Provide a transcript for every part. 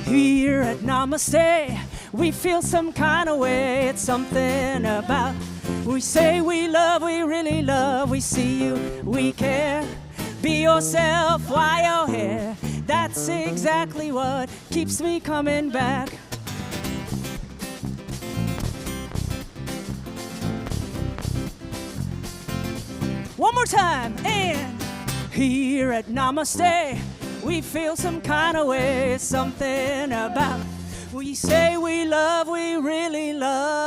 Here at Namasté, we feel some kind of way. It's something about we say we love, we really love. We see you, we care. Be yourself while you're here. That's exactly what keeps me coming back. One more time, and here at Namasté, we feel some kind of way, something about we say we love, we really love.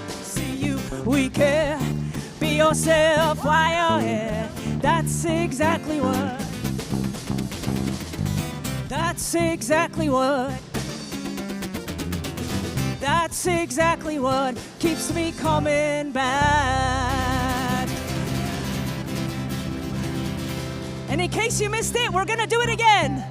See you, we care. Be yourself while you're here. That's exactly what. That's exactly what. That's exactly what keeps me coming back. And in case you missed it, we're gonna do it again.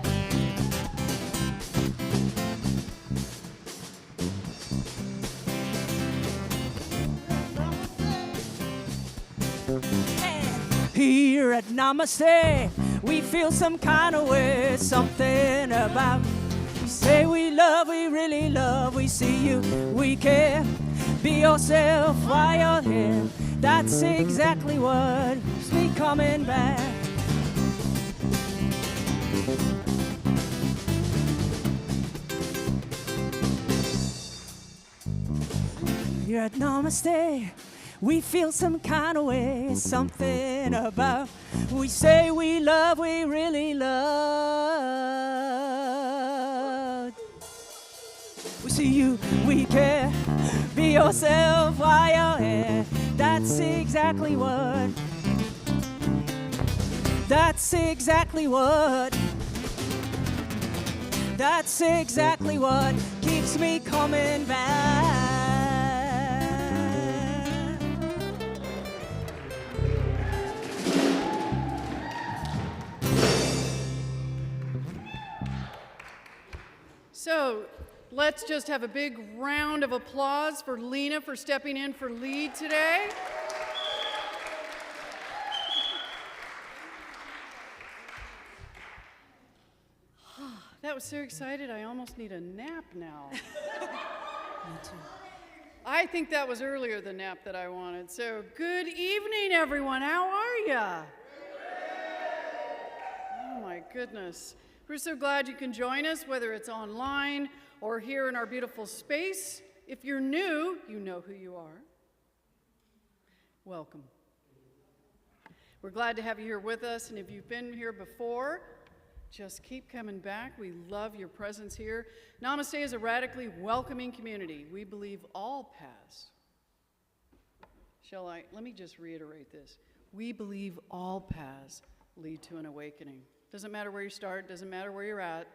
Here at Namasté, we feel some kind of way, something about we say we love, we really love. We see you, we care. Be yourself while you're here. That's exactly what keeps me coming back. Here at Namasté, we feel some kind of way, something about we say we love, we really love. We see you, we care. Be yourself while you're here. That's exactly what. That's exactly what. That's exactly what keeps me coming back. So let's just have a big round of applause for Lena for stepping in for lead today. That was so excited, I almost need a nap now. Me too. I think that was earlier the nap that I wanted. So good evening, everyone. How are ya? Oh my goodness. We're so glad you can join us, whether it's online or here in our beautiful space. If you're new, you know who you are. Welcome. We're glad to have you here with us, and if you've been here before, just keep coming back. We love your presence here. Namasté is a radically welcoming community. We believe all paths. Let me just reiterate this. We believe all paths lead to an awakening. Doesn't matter where you start, doesn't matter where you're at,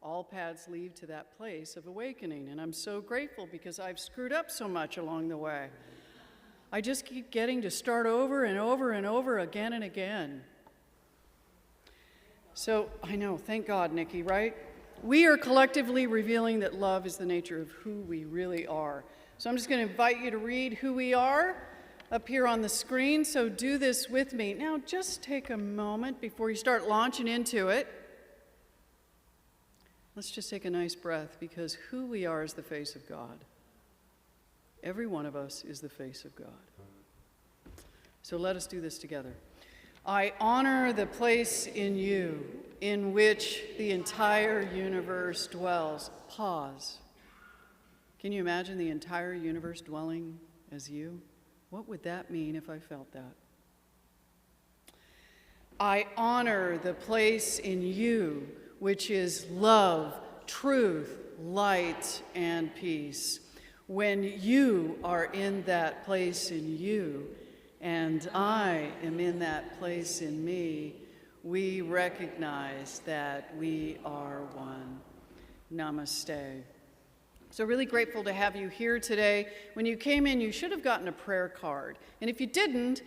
all paths lead to that place of awakening. And I'm so grateful because I've screwed up so much along the way. I just keep getting to start over and over and over again and again. So I know, thank God, Nikki, right? We are collectively revealing that love is the nature of who we really are. So I'm just going to invite you to read who we are up here on the screen, so do this with me. Now, just take a moment before you start launching into it. Let's just take a nice breath, because who we are is the face of God. Every one of us is the face of God. So let us do this together. I honor the place in you in which the entire universe dwells. Pause. Can you imagine the entire universe dwelling as you? What would that mean if I felt that? I honor the place in you, which is love, truth, light, and peace. When you are in that place in you, and I am in that place in me, we recognize that we are one. Namaste. So really grateful to have you here today. When you came in, you should have gotten a prayer card. And if you didn't,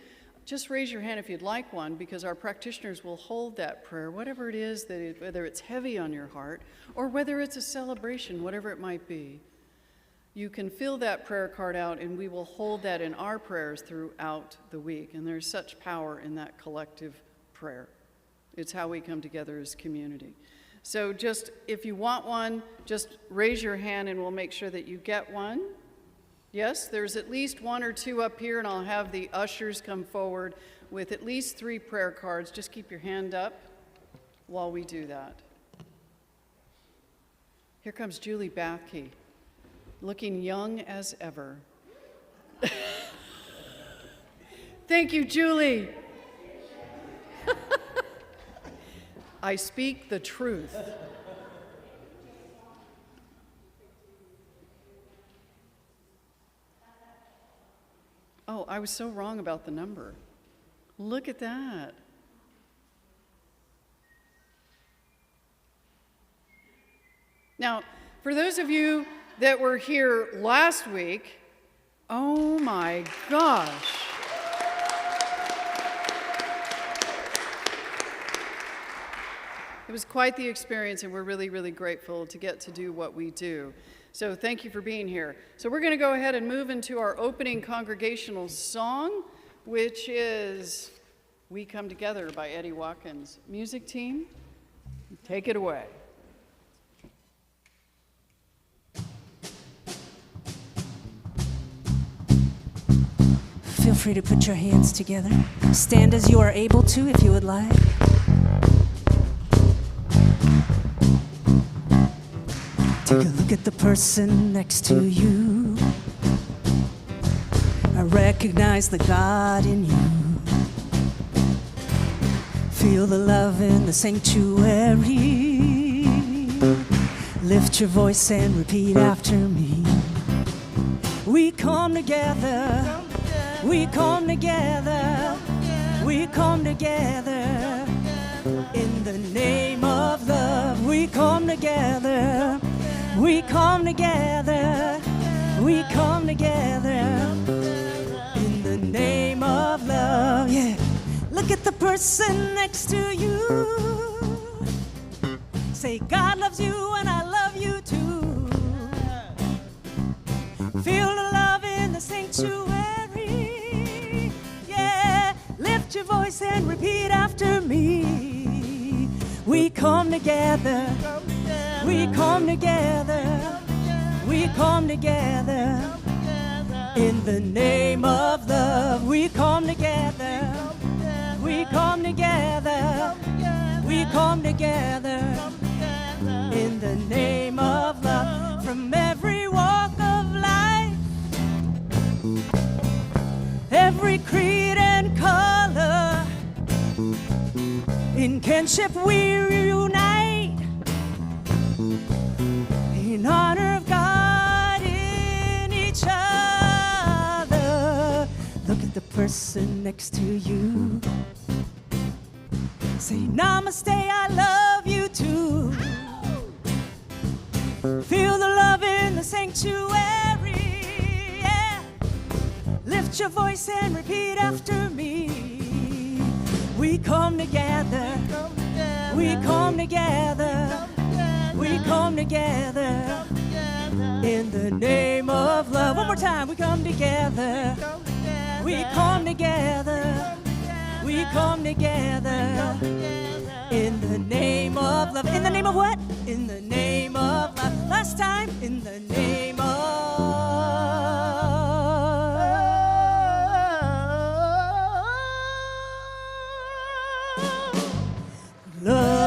just raise your hand if you'd like one, because our practitioners will hold that prayer, whatever it is, whether it's heavy on your heart or whether it's a celebration, whatever it might be. you can fill that prayer card out, and we will hold that in our prayers throughout the week. And there's such power in that collective prayer. It's how we come together as community. So just, if you want one, just raise your hand and we'll make sure that you get one. Yes, there's at least one or two up here, and I'll have the ushers come forward with at least 3 prayer cards. Just keep your hand up while we do that. Here comes Julie Bathke, looking young as ever. Thank you, Julie. I speak the truth. Oh, I was so wrong about the number. Look at that. Now, for those of you that were here last week, oh my gosh. It was quite the experience, and we're really, really grateful to get to do what we do. So thank you for being here. So we're going to go ahead and move into our opening congregational song, which is We Come Together by Eddie Watkins. Music team, take it away. Feel free to put your hands together. Stand as you are able to if you would like. Take a look at the person next to you. I recognize the God in you. Feel the love in the sanctuary. Lift your voice and repeat after me. We come together. We come together. We come together. In the name of love, we come together. We come together, we come together in the name of love, yeah. Look at the person next to you. Say, God loves you and I love you too. Feel the love in the sanctuary, yeah. Lift your voice and repeat after me. We come together. We come together, we come together, in the name of love. We come together, we come together, we come together, in the name of love. From every walk of life, every creed and color, in kinship we reunite. In honor of God in each other. Look at the person next to you. Say, Namasté, I love you too. Feel the love in the sanctuary, yeah. Lift your voice and repeat after me. We come together. We come together. We come together in the name of love. One more time. We come together. We come together. We come together in the name of love. In the name of what? In the name of love. Last time. In the name of love.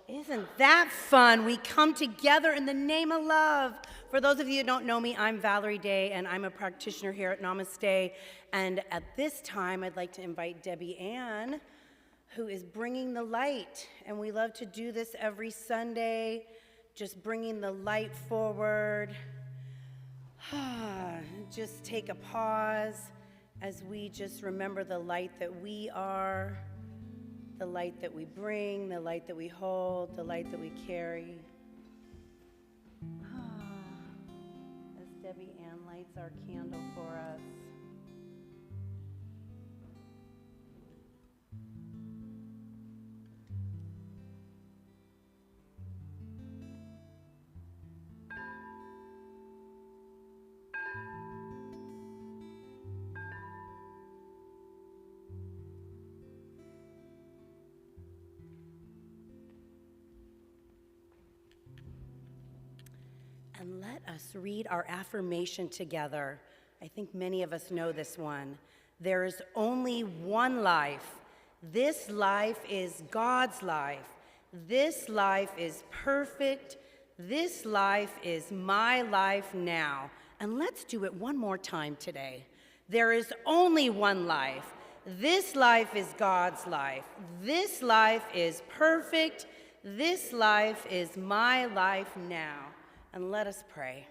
Isn't that fun? We come together in the name of love. For those of you who don't know me, I'm Valerie Day, and I'm a practitioner here at Namasté. And at this time, I'd like to invite Debbie Ann, who is bringing the light. And we love to do this every Sunday, just bringing the light forward. Just take a pause as we just remember the light that we are, the light that we bring, the light that we hold, the light that we carry. As Debbie Ann lights our candle for us. And let us read our affirmation together. I think many of us know this one. There is only one life. This life is God's life. This life is perfect. This life is my life now. And let's do it one more time today. There is only one life. This life is God's life. This life is perfect. This life is my life now. And let us pray.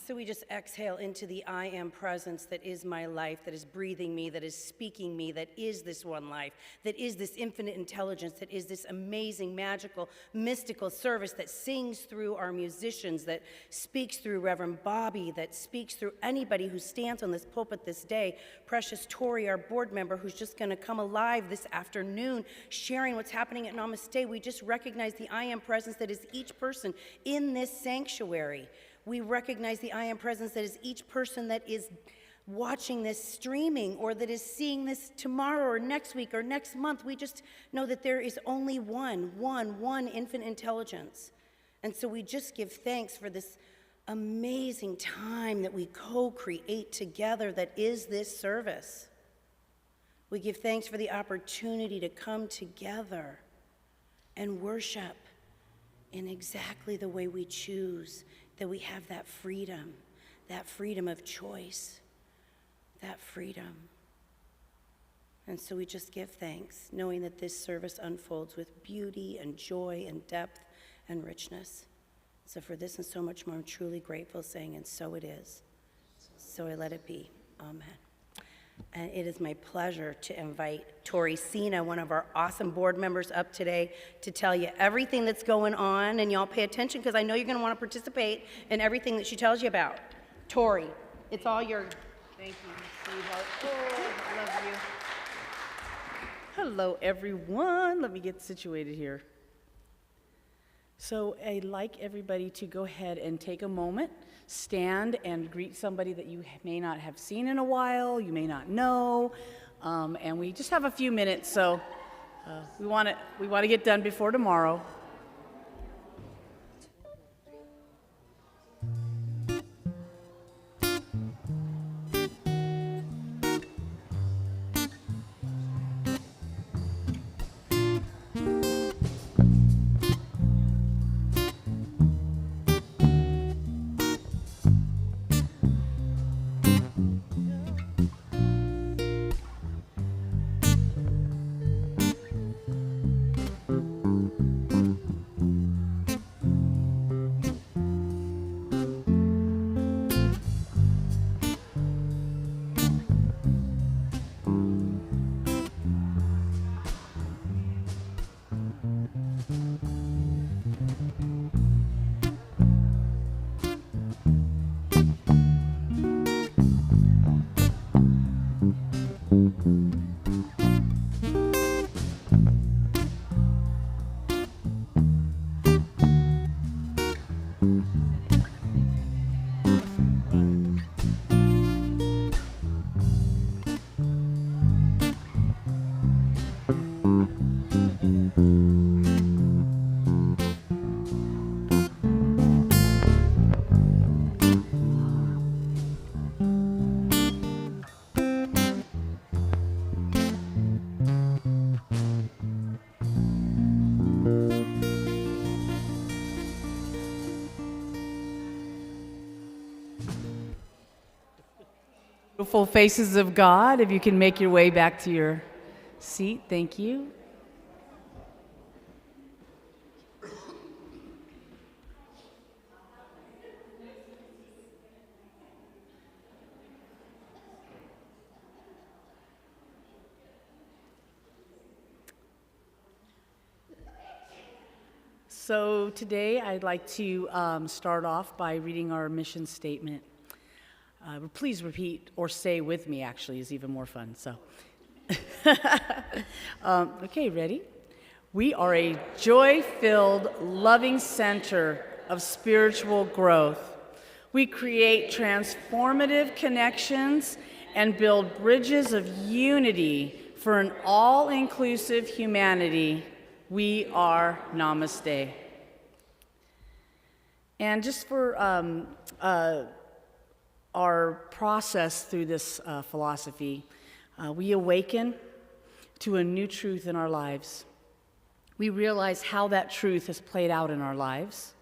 So we just exhale into the I am presence that is my life, that is breathing me, that is speaking me, that is this one life, that is this infinite intelligence, that is this amazing, magical, mystical service that sings through our musicians, that speaks through Reverend Bobby, that speaks through anybody who stands on this pulpit this day. Precious Tori, our board member, who's just going to come alive this afternoon, sharing what's happening at Namasté. We just recognize the I am presence that is each person in this sanctuary. We recognize the I am presence that is each person that is watching this streaming or that is seeing this tomorrow or next week or next month. We just know that there is only one infinite intelligence. And so we just give thanks for this amazing time that we co-create together that is this service. We give thanks for the opportunity to come together and worship in exactly the way we choose, that we have that freedom of choice, that freedom. And so we just give thanks, knowing that this service unfolds with beauty and joy and depth and richness. So for this and so much more, I'm truly grateful, saying, and so it is. So I let it be. Amen. And it is my pleasure to invite Tori Sina, one of our awesome board members, up today to tell you everything that's going on. And y'all pay attention, because I know you're going to want to participate in everything that she tells you about. Tori, it's all yours. Thank you, sweetheart. Oh, I love you. Hello, everyone. Let me get situated here. So I'd like everybody to go ahead and take a moment, stand and greet somebody that you may not have seen in a while, you may not know, and we just have a few minutes, so we want to get done before tomorrow. Beautiful faces of God, if you can make your way back to your seat, thank you. So today I'd like to start off by reading our mission statement. Please repeat or say with me, actually, is even more fun. So, okay, ready? We are a joy-filled, loving center of spiritual growth. We create transformative connections and build bridges of unity for an all-inclusive humanity. We are Namasté. And just for our process through this philosophy, we awaken to a new truth in our lives. We realize how that truth has played out in our lives.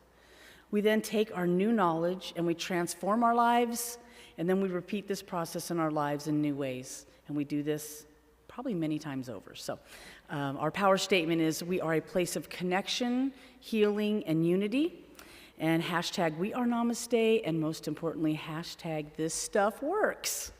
We then take our new knowledge and we transform our lives, and then we repeat this process in our lives in new ways. And we do this probably many times over. So our power statement is we are a place of connection, healing, and unity. And hashtag we are Namaste, and most importantly, hashtag this stuff works.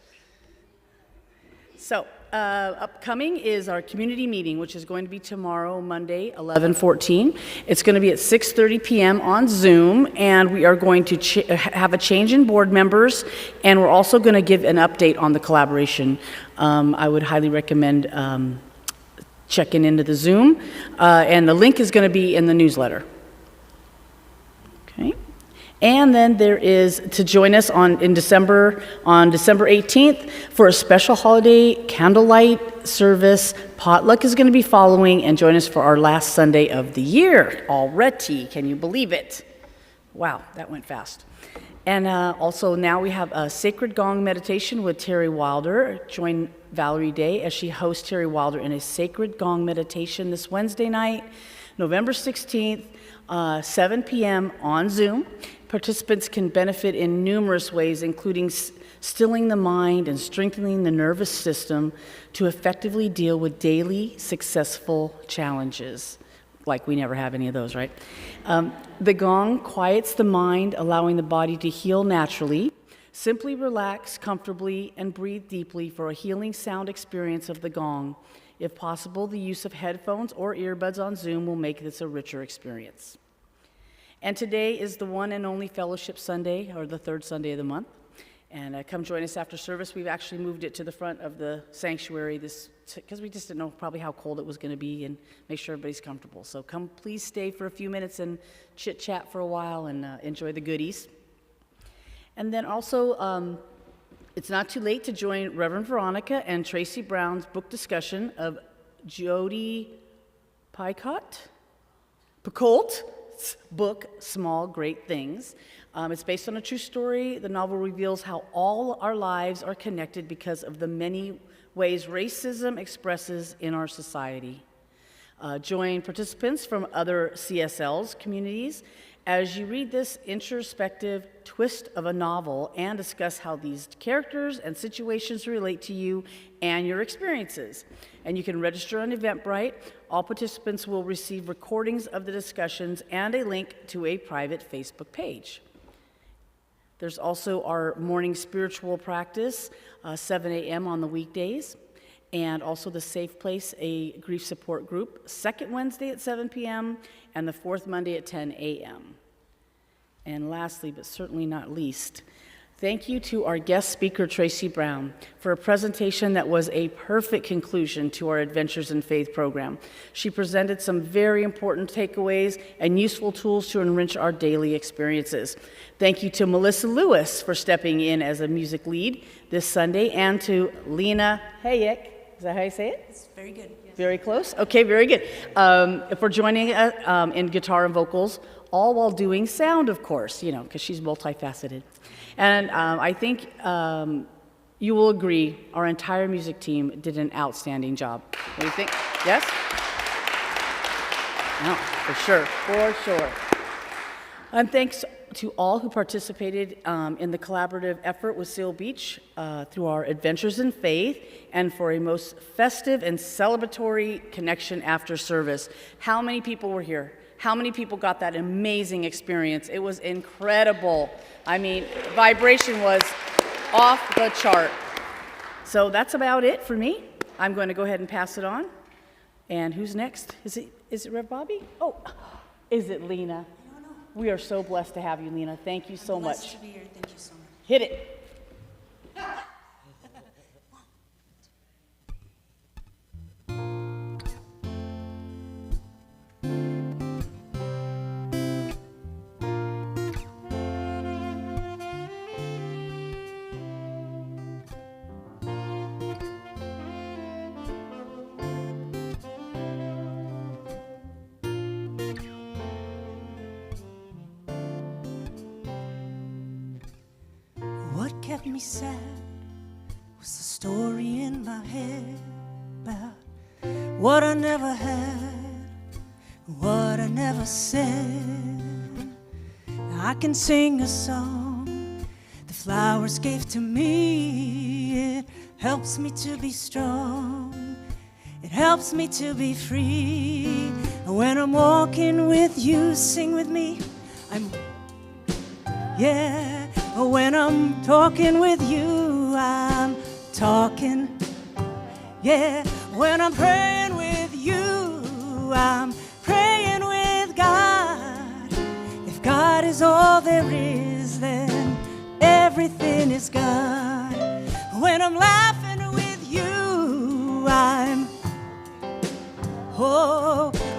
So upcoming is our community meeting, which is going to be tomorrow, Monday, 11/14. It's going to be at 6:30 p.m. on Zoom, and we are going to have a change in board members, and we're also going to give an update on the collaboration. I would highly recommend checking into the Zoom, and the link is going to be in the newsletter. Okay. And then there is to join us on December 18th for a special holiday candlelight service. Potluck is going to be following, and join us for our last Sunday of the year already. Can you believe it? Wow, that went fast. And also now we have a Sacred Gong meditation with Terry Wilder. Join Valerie Day as she hosts Terry Wilder in a Sacred Gong meditation this Wednesday night, November 16th, 7 p.m. on Zoom. Participants can benefit in numerous ways, including stilling the mind and strengthening the nervous system to effectively deal with daily successful challenges. Like we never have any of those, right? The gong quiets the mind, allowing the body to heal naturally. Simply relax comfortably and breathe deeply for a healing sound experience of the gong. If possible, the use of headphones or earbuds on Zoom will make this a richer experience. And today is the one and only Fellowship Sunday, or the third Sunday of the month. And come join us after service. We've actually moved it to the front of the sanctuary because we just didn't know probably how cold it was going to be and make sure everybody's comfortable. So come, please stay for a few minutes and chit-chat for a while and enjoy the goodies. And then also, it's not too late to join Reverend Veronica and Tracy Brown's book discussion of Jodi Picoult's book, Small Great Things. It's based on a true story. The novel reveals how all our lives are connected because of the many ways racism expresses in our society. Join participants from other CSL's communities as you read this introspective twist of a novel and discuss how these characters and situations relate to you and your experiences. And you can register on Eventbrite. All participants will receive recordings of the discussions and a link to a private Facebook page. There's also our morning spiritual practice, 7 a.m. on the weekdays, and also the Safe Place, a grief support group, second Wednesday at 7 p.m. and the fourth Monday at 10 a.m. And lastly, but certainly not least, thank you to our guest speaker, Tracy Brown, for a presentation that was a perfect conclusion to our Adventures in Faith program. She presented some very important takeaways and useful tools to enrich our daily experiences. Thank you to Melissa Lewis for stepping in as a music lead this Sunday, and to Lena Hayek. Is that how you say it? It's very good. Yes. Very close? Okay, very good. For joining us in guitar and vocals, all while doing sound, of course, because she's multifaceted. And I think you will agree our entire music team did an outstanding job. What do you think? Yes? No, for sure. And thanks to all who participated in the collaborative effort with Seal Beach through our Adventures in Faith, and for a most festive and celebratory connection after service. How many people were here? How many people got that amazing experience? It was incredible. I mean, vibration was off the chart. So that's about it for me. I'm going to go ahead and pass it on. And who's next? Is it Rev Bobby? Oh, is it Lena? I don't know. We are so blessed to have you, Lena. Thank you so I'm much. blessed to be here. Thank you so much. Hit it. me sad was the story in my head about what I never had, what I never said. I can sing a song the flowers gave to me. It helps me to be strong. It helps me to be free. When I'm walking with you, sing with me. Yeah. When I'm talking with you, I'm talking. Yeah. When I'm praying with you, I'm praying with God. If God is all there is, then everything is God. When I'm laughing with you,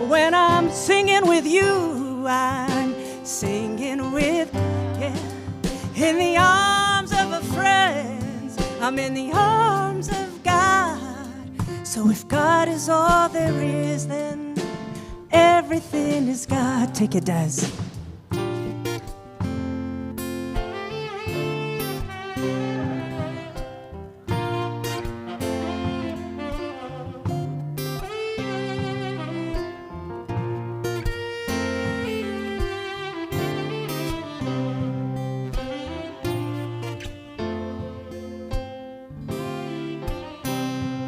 when I'm singing with you, I'm singing with, yeah. In the arms of a friend, I'm in the arms of God. So if God is all there is, then everything is God. Take it, Des.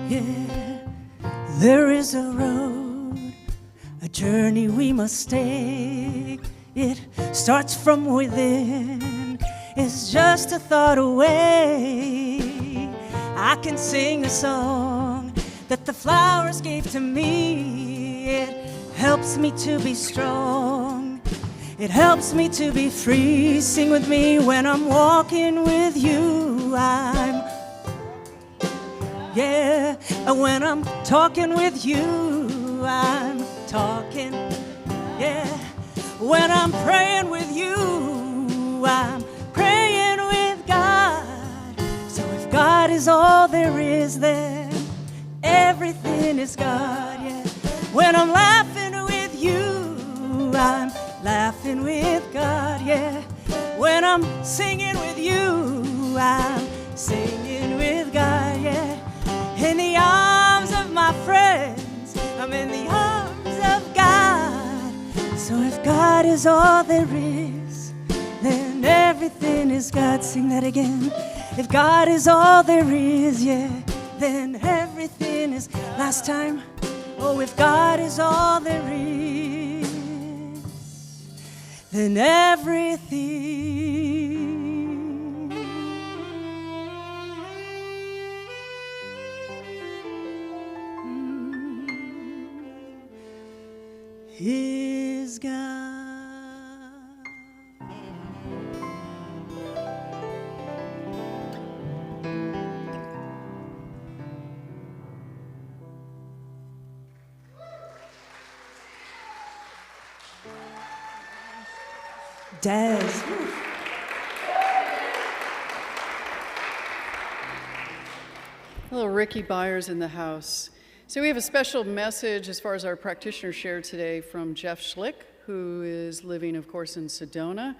Yeah, there is a road, a journey we must take. It starts from within, it's just a thought away. I can sing a song that the flowers gave to me. It helps me to be strong. It helps me to be free. Sing with me. When I'm walking with you, yeah, when I'm talking with you, I'm talking, yeah. When I'm praying with you, I'm praying with God. So if God is all there is, then everything is God, yeah. When I'm laughing with you, I'm laughing with God, yeah. When I'm singing with you, I'm singing with God, yeah. In the arms of my friends, I'm in the arms of God. So if God is all there is, then everything is God. Sing that again. If God is all there is, yeah, then everything is. Last time. Oh, if God is all there is, then everything is God. Des. Hello, Ricky Byers in the house. So we have a special message as far as our practitioner shared today from Jeff Schlick, who is living, of course, in Sedona,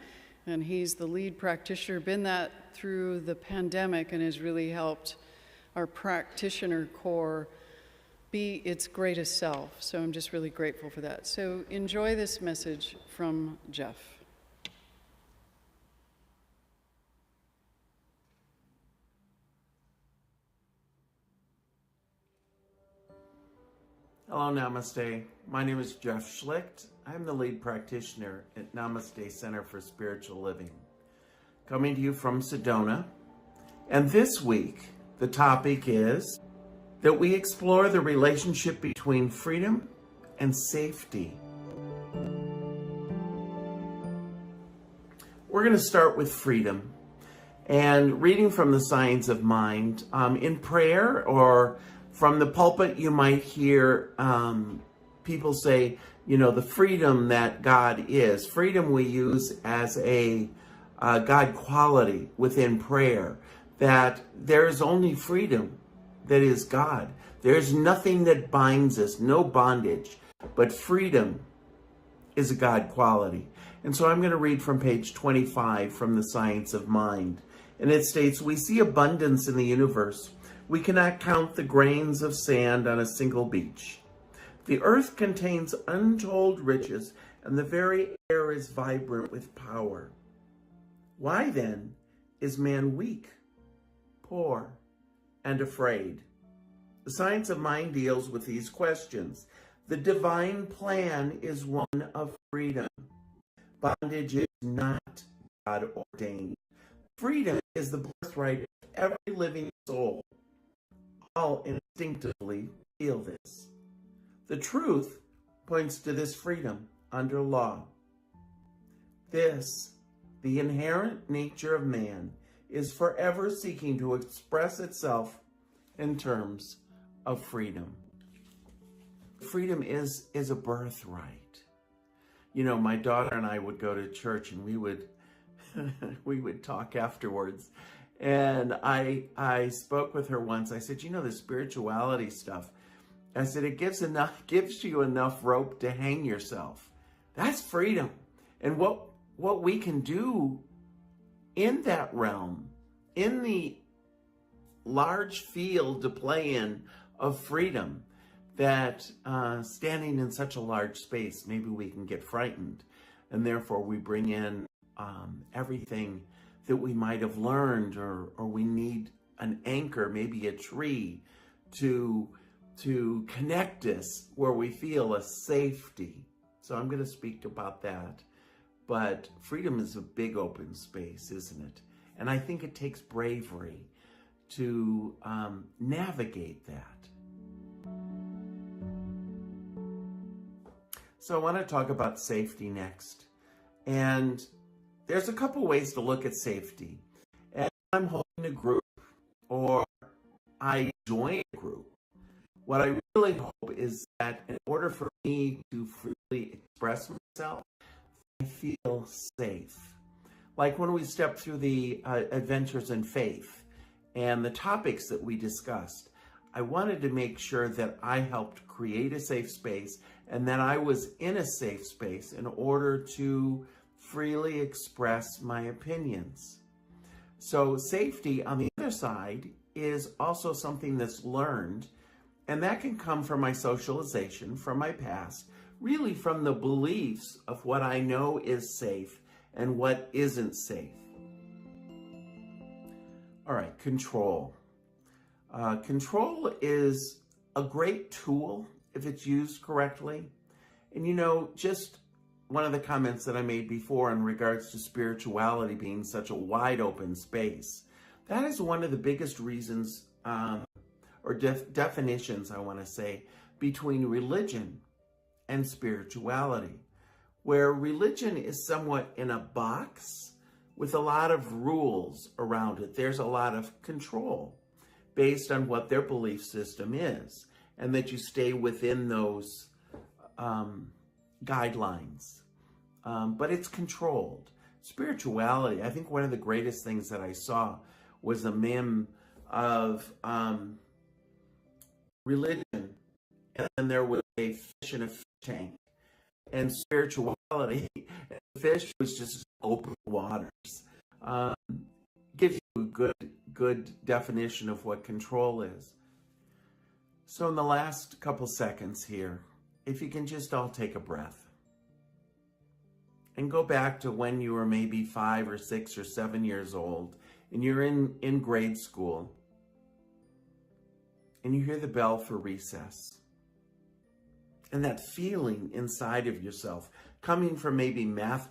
and he's the lead practitioner, been that through the pandemic, and has really helped our practitioner corps be its greatest self. So I'm just really grateful for that. So enjoy this message from Jeff. Hello, Namaste. My name is Jeff Schlicht. I'm the lead practitioner at Namasté Center for Spiritual Living, coming to you from Sedona. And this week, the topic is that we explore the relationship between freedom and safety. We're going to start with freedom and reading from the Science of Mind. In prayer or from the pulpit, you might hear people say, you know, the freedom that God is. Freedom we use as a God quality within prayer, that there's only freedom that is God. There's nothing that binds us, no bondage, but freedom is a God quality. And so I'm going to read from page 25 from the Science of Mind. And it states, we see abundance in the universe. We cannot count the grains of sand on a single beach. The earth contains untold riches, and the very air is vibrant with power. Why then is man weak, poor, and afraid? The science of mind deals with these questions. The divine plan is one of freedom. Bondage is not God ordained. Freedom is the birthright of every living soul. All instinctively feel this. The truth points to this freedom under law. This, the inherent nature of man, is forever seeking to express itself in terms of freedom. Freedom is a birthright. You know, my daughter and I would go to church, and we would we would talk afterwards. And I spoke with her once. I said, you know, the spirituality stuff, I said, it gives you enough rope to hang yourself. That's freedom. And what we can do in that realm, in the large field to play in of freedom, that standing in such a large space, maybe we can get frightened. And therefore we bring in everything that we might have learned, or we need an anchor, maybe a tree, to connect us where we feel a safety. So I'm going to speak about that. But freedom is a big open space, isn't it? And I think it takes bravery to navigate that. So I want to talk about safety next. And there's a couple ways to look at safety. And I'm holding a group, or I join a group, what I really hope is that in order for me to freely express myself, I feel safe. Like when we stepped through the Adventures in Faith and the topics that we discussed, I wanted to make sure that I helped create a safe space, and that I was in a safe space in order to freely express my opinions. So safety on the other side is also something that's learned, and that can come from my socialization, from my past, really from the beliefs of what I know is safe and what isn't safe. All right, control. Control is a great tool if it's used correctly. And you know, just one of the comments that I made before in regards to spirituality being such a wide open space, that is one of the biggest reasons, or definitions, I want to say, between religion and spirituality, where religion is somewhat in a box with a lot of rules around it. There's a lot of control based on what their belief system is, and that you stay within those guidelines. But it's controlled. Spirituality, I think one of the greatest things that I saw was a meme of religion, and then there was a fish in a fish tank. And spirituality, the fish was just open waters. Gives you a good definition of what control is. So in the last couple seconds here, if you can just all take a breath and go back to when you were maybe 5 or 6 or 7 years old, and you're in grade school, and you hear the bell for recess. And that feeling inside of yourself, coming from maybe math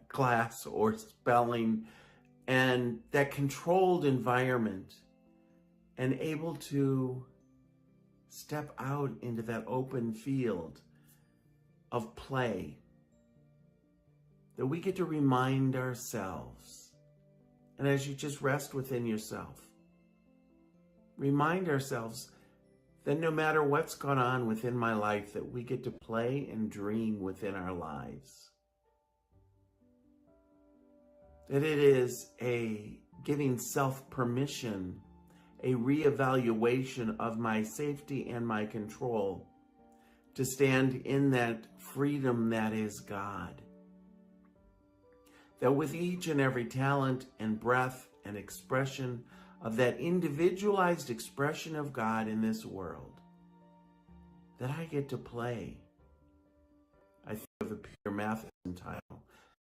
class or spelling, and that controlled environment, and able to step out into that open field of play, that we get to remind ourselves. And as you just rest within yourself, remind ourselves that no matter what's gone on within my life, that we get to play and dream within our lives. That it is a giving self permission, a reevaluation of my safety and my control, to stand in that freedom that is God. That with each and every talent and breath an expression of that individualized expression of God in this world that I get to play. I think of the Peter Matheson title,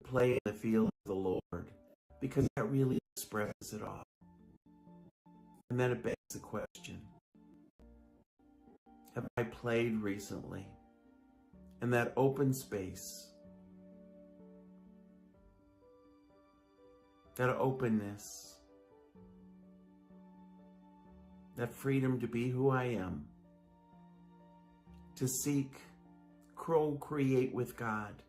Play in the Field of the Lord, because that really expresses it all. And then it begs the question, have I played recently in that open space, that openness, that freedom to be who I am, to seek, co-create with God,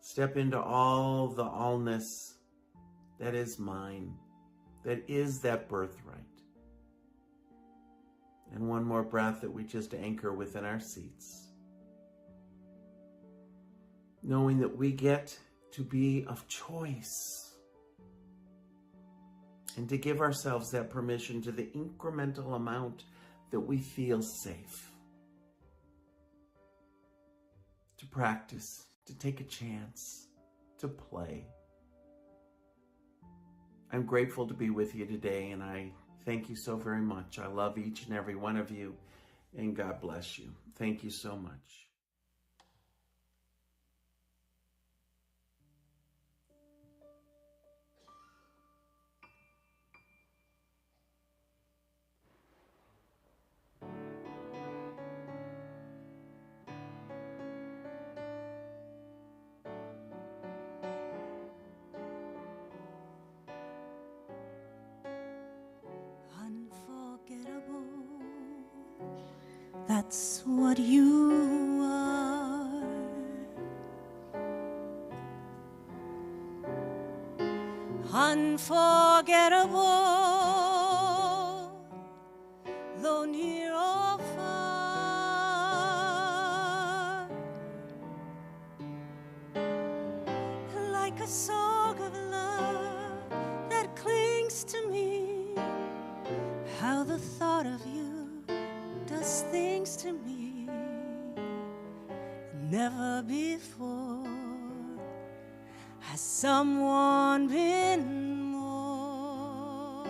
step into all the allness that is mine, that is that birthright. And one more breath that we just anchor within our seats, knowing that we get to be of choice and to give ourselves that permission to the incremental amount that we feel safe, to practice, to take a chance, to play. I'm grateful to be with you today, and I thank you so very much. I love each and every one of you, and God bless you. Thank you so much. Unforgettable, that's what you are. Unforgettable, though near or far, like a song of love that clings to me. How the thought of you does things to me. Never before has someone been more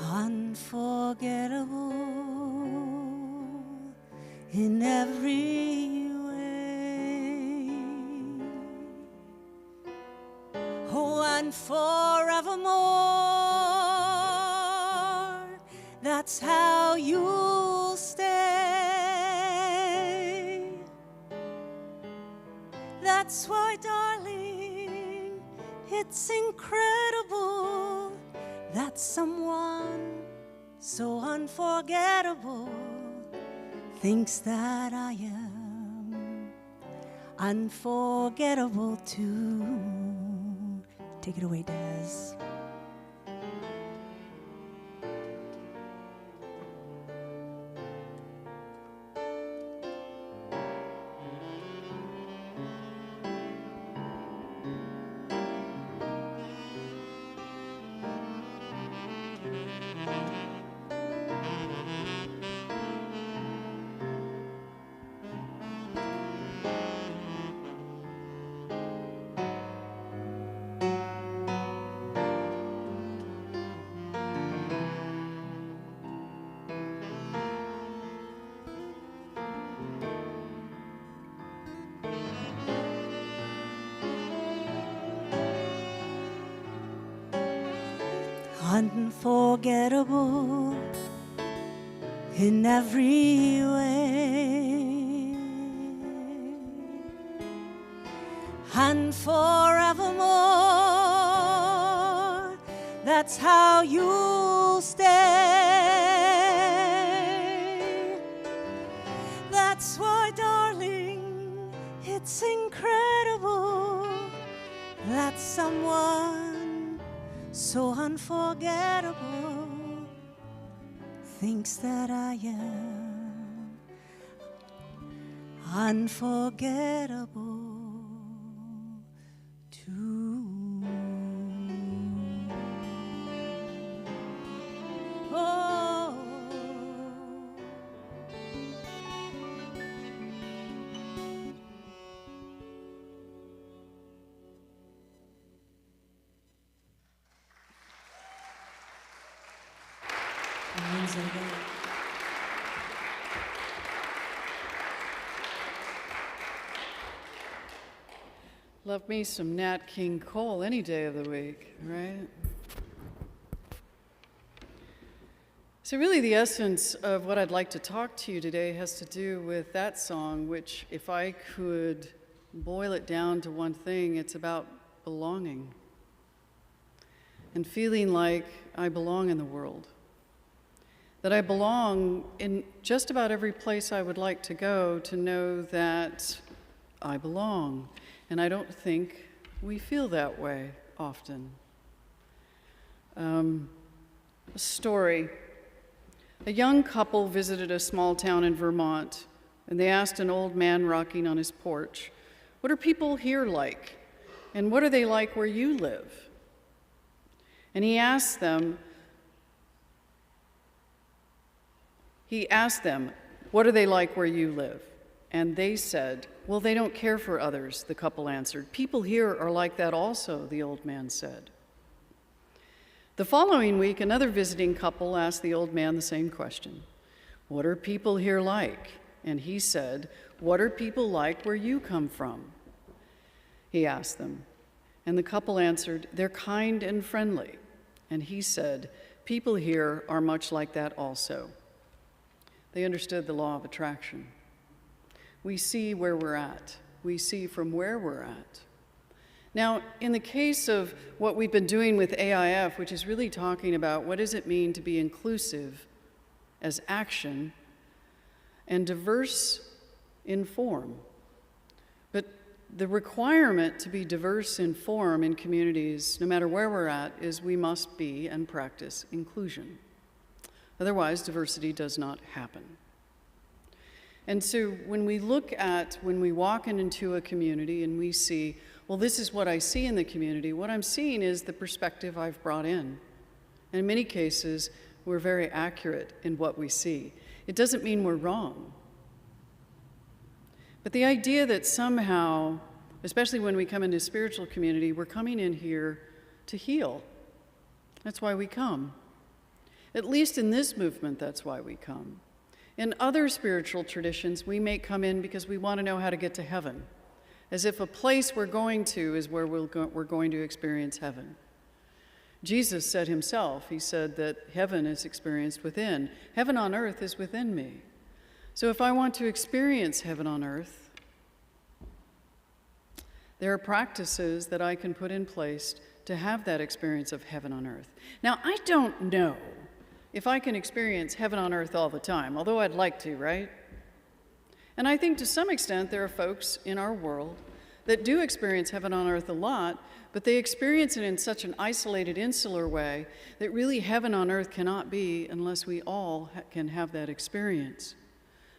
unforgettable in every way. Oh, and forevermore, that's how you'll stay. That's why, darling, it's incredible that someone so unforgettable thinks that I am unforgettable too. Take it away, Des. Unforgettable in every way, and forevermore, that's how you'll stay. That's why, darling, it's incredible that someone so unforgettable thinks that I am unforgettable too. Oh, Love me some Nat King Cole any day of the week, right? So really the essence of what I'd like to talk to you today has to do with that song, which if I could boil it down to one thing, it's about belonging and feeling like I belong in the world, that I belong in just about every place I would like to go, to know that I belong. And I don't think we feel that way often. A story. A young couple visited a small town in Vermont, and they asked an old man rocking on his porch, "What are people here like? And what are they like where you live?" And he asked them, "What are they like where you live?" And they said, "Well, they don't care for others," the couple answered. "People here are like that also," the old man said. The following week, another visiting couple asked the old man the same question. "What are people here like?" And he said, "What are people like where you come from?" He asked them, and the couple answered, "They're kind and friendly." And he said, "People here are much like that also." They understood the law of attraction. We see where we're at. We see from where we're at. Now, in the case of what we've been doing with AIF, which is really talking about what does it mean to be inclusive as action and diverse in form. But the requirement to be diverse in form in communities, no matter where we're at, is we must be and practice inclusion. Otherwise, diversity does not happen. And so when we walk into a community and we see, well, this is what I see in the community, what I'm seeing is the perspective I've brought in. And in many cases, we're very accurate in what we see. It doesn't mean we're wrong. But the idea that somehow, especially when we come into spiritual community, we're coming in here to heal. That's why we come. At least in this movement, that's why we come. In other spiritual traditions, we may come in because we want to know how to get to heaven, as if a place we're going to is where we're going to experience heaven. Jesus said himself, he said that heaven is experienced within. Heaven on earth is within me. So if I want to experience heaven on earth, there are practices that I can put in place to have that experience of heaven on earth. Now, I don't know if I can experience heaven on earth all the time, although I'd like to, right? And I think to some extent there are folks in our world that do experience heaven on earth a lot, but they experience it in such an isolated, insular way that really heaven on earth cannot be unless we all can have that experience,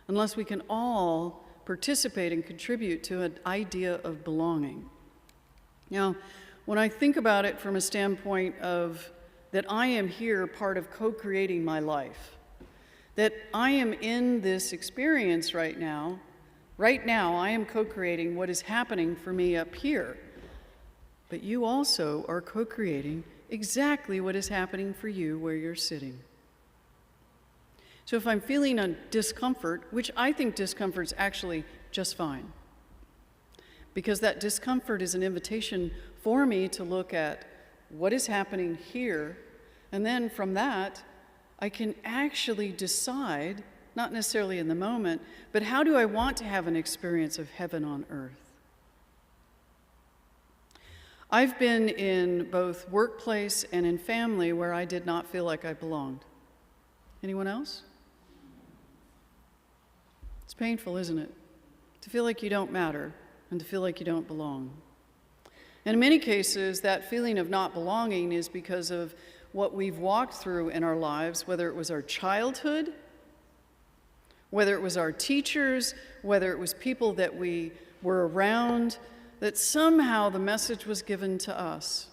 unless we can all participate and contribute to an idea of belonging. Now, when I think about it from a standpoint of that I am here part of co-creating my life, that I am in this experience right now I am co-creating what is happening for me up here, but you also are co-creating exactly what is happening for you where you're sitting. So if I'm feeling a discomfort, which I think discomfort's actually just fine, because that discomfort is an invitation for me to look at what is happening here, and then from that, I can actually decide, not necessarily in the moment, but how do I want to have an experience of heaven on earth? I've been in both workplace and in family where I did not feel like I belonged. Anyone else? It's painful, isn't it? To feel like you don't matter and to feel like you don't belong. And in many cases, that feeling of not belonging is because of what we've walked through in our lives, whether it was our childhood, whether it was our teachers, whether it was people that we were around, that somehow the message was given to us,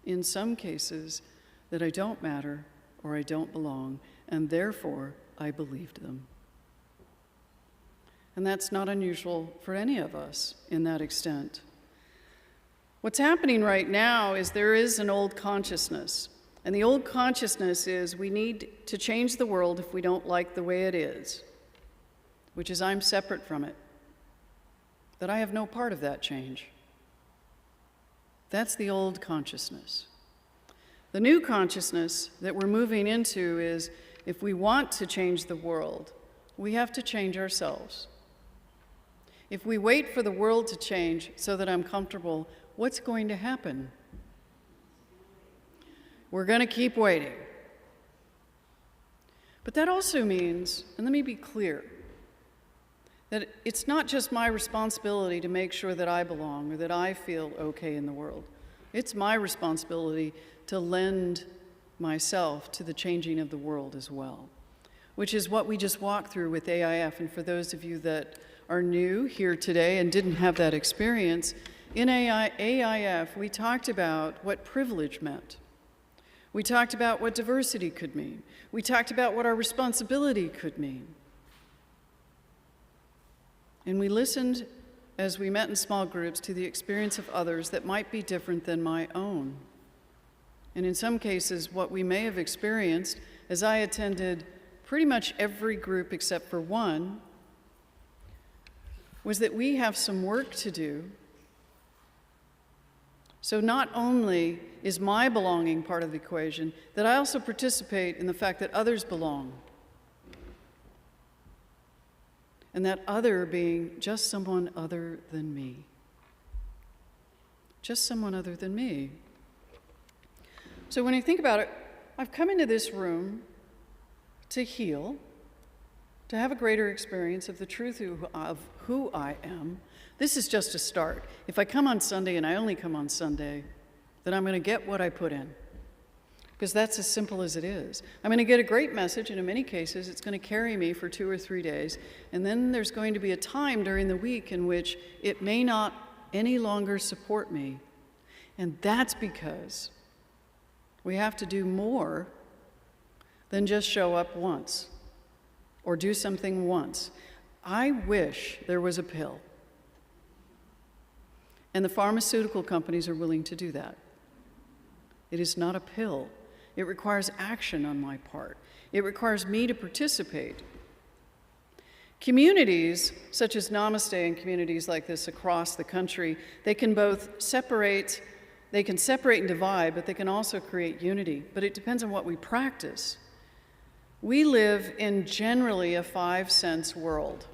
in some cases, that I don't matter or I don't belong, and therefore I believed them. And that's not unusual for any of us in that extent. What's happening right now is there is an old consciousness And the old consciousness is we need to change the world if we don't like the way it is, which is I'm separate from it, that I have no part of that change. That's the old consciousness. The new consciousness that we're moving into is if we want to change the world, we have to change ourselves. If we wait for the world to change so that I'm comfortable, what's going to happen? We're going to keep waiting. But that also means, and let me be clear, that it's not just my responsibility to make sure that I belong or that I feel okay in the world. It's my responsibility to lend myself to the changing of the world as well, which is what we just walked through with AIF. And for those of you that are new here today and didn't have that experience, in AIF, we talked about what privilege meant. We talked about what diversity could mean. We talked about what our responsibility could mean. And we listened, as we met in small groups, to the experience of others that might be different than my own. And in some cases, what we may have experienced, as I attended pretty much every group except for one, was that we have some work to do. So not only is my belonging part of the equation, that I also participate in the fact that others belong. And that other being just someone other than me. Just someone other than me. So when I think about it, I've come into this room to heal, to have a greater experience of the truth of who I am. This is just a start. If I come on Sunday and I only come on Sunday, then I'm going to get what I put in. Because that's as simple as it is. I'm going to get a great message, and in many cases, it's going to carry me for 2 or 3 days. And then there's going to be a time during the week in which it may not any longer support me. And that's because we have to do more than just show up once or do something once. I wish there was a pill. And the pharmaceutical companies are willing to do that. It is not a pill. It requires action on my part. It requires me to participate. Communities, such as Namasté and communities like this across the country, they can both separate, and divide, but they can also create unity. But it depends on what we practice. We live in generally a 5-sense world.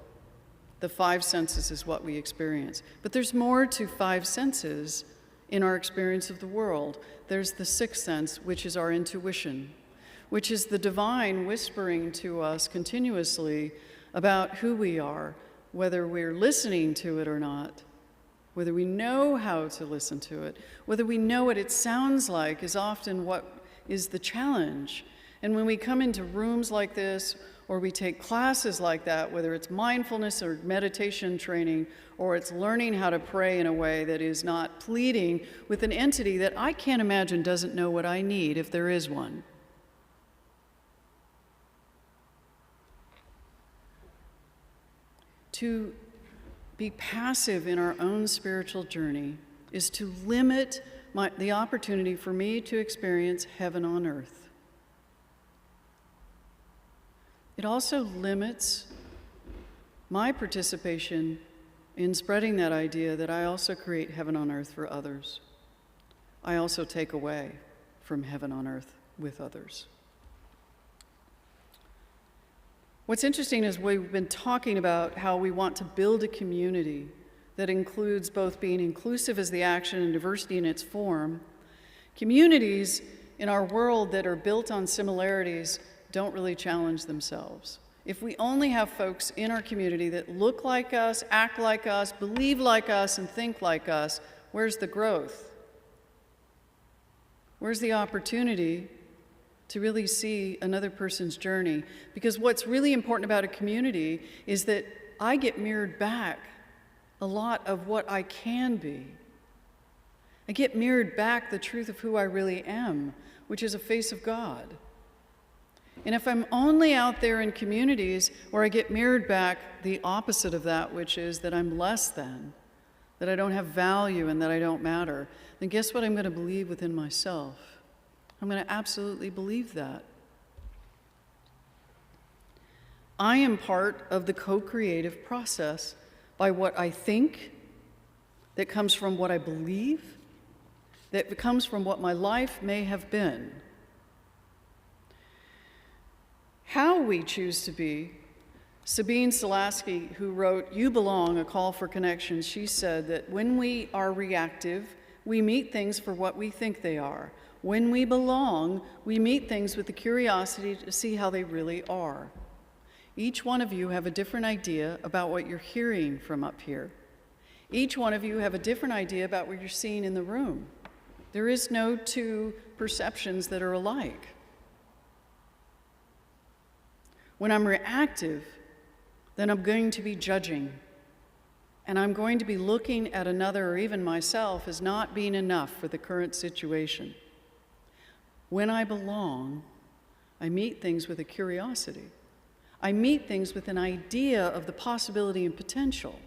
The 5 senses is what we experience. But there's more to 5 senses in our experience of the world. There's the 6th sense, which is our intuition, which is the divine whispering to us continuously about who we are, whether we're listening to it or not, whether we know how to listen to it, whether we know what it sounds like is often what is the challenge. And when we come into rooms like this, or we take classes like that, whether it's mindfulness or meditation training, or it's learning how to pray in a way that is not pleading with an entity that I can't imagine doesn't know what I need if there is one. To be passive in our own spiritual journey is to limit the opportunity for me to experience heaven on earth. It also limits my participation in spreading that idea that I also create heaven on earth for others. I also take away from heaven on earth with others. What's interesting is we've been talking about how we want to build a community that includes both being inclusive as the action and diversity in its form. Communities in our world that are built on similarities don't really challenge themselves. If we only have folks in our community that look like us, act like us, believe like us, and think like us, where's the growth? Where's the opportunity to really see another person's journey? Because what's really important about a community is that I get mirrored back a lot of what I can be. I get mirrored back the truth of who I really am, which is a face of God. And if I'm only out there in communities where I get mirrored back the opposite of that, which is that I'm less than, that I don't have value and that I don't matter, then guess what I'm going to believe within myself? I'm going to absolutely believe that. I am part of the co-creative process by what I think, that comes from what I believe, that comes from what my life may have been. How we choose to be, Sabine Selasky, who wrote You Belong, A Call for Connection, she said that when we are reactive, we meet things for what we think they are. When we belong, we meet things with the curiosity to see how they really are. Each one of you have a different idea about what you're hearing from up here. Each one of you have a different idea about what you're seeing in the room. There is no two perceptions that are alike. When I'm reactive, then I'm going to be judging. And I'm going to be looking at another or even myself as not being enough for the current situation. When I belong, I meet things with a curiosity. I meet things with an idea of the possibility and potential.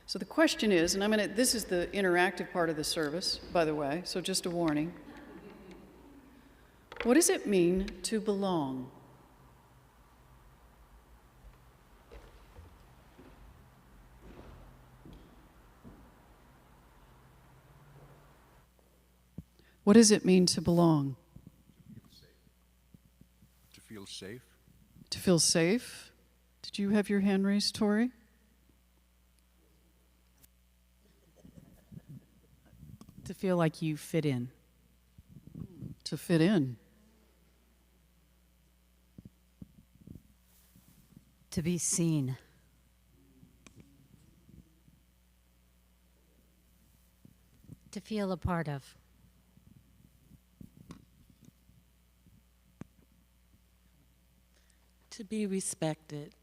So the question is, and this is the interactive part of the service, by the way, so just a warning. What does it mean to belong? What does it mean to belong? To feel safe. To feel safe? Did you have your hand raised, Tori? To feel like you fit in. To fit in. To be seen. To feel a part of. To be respected.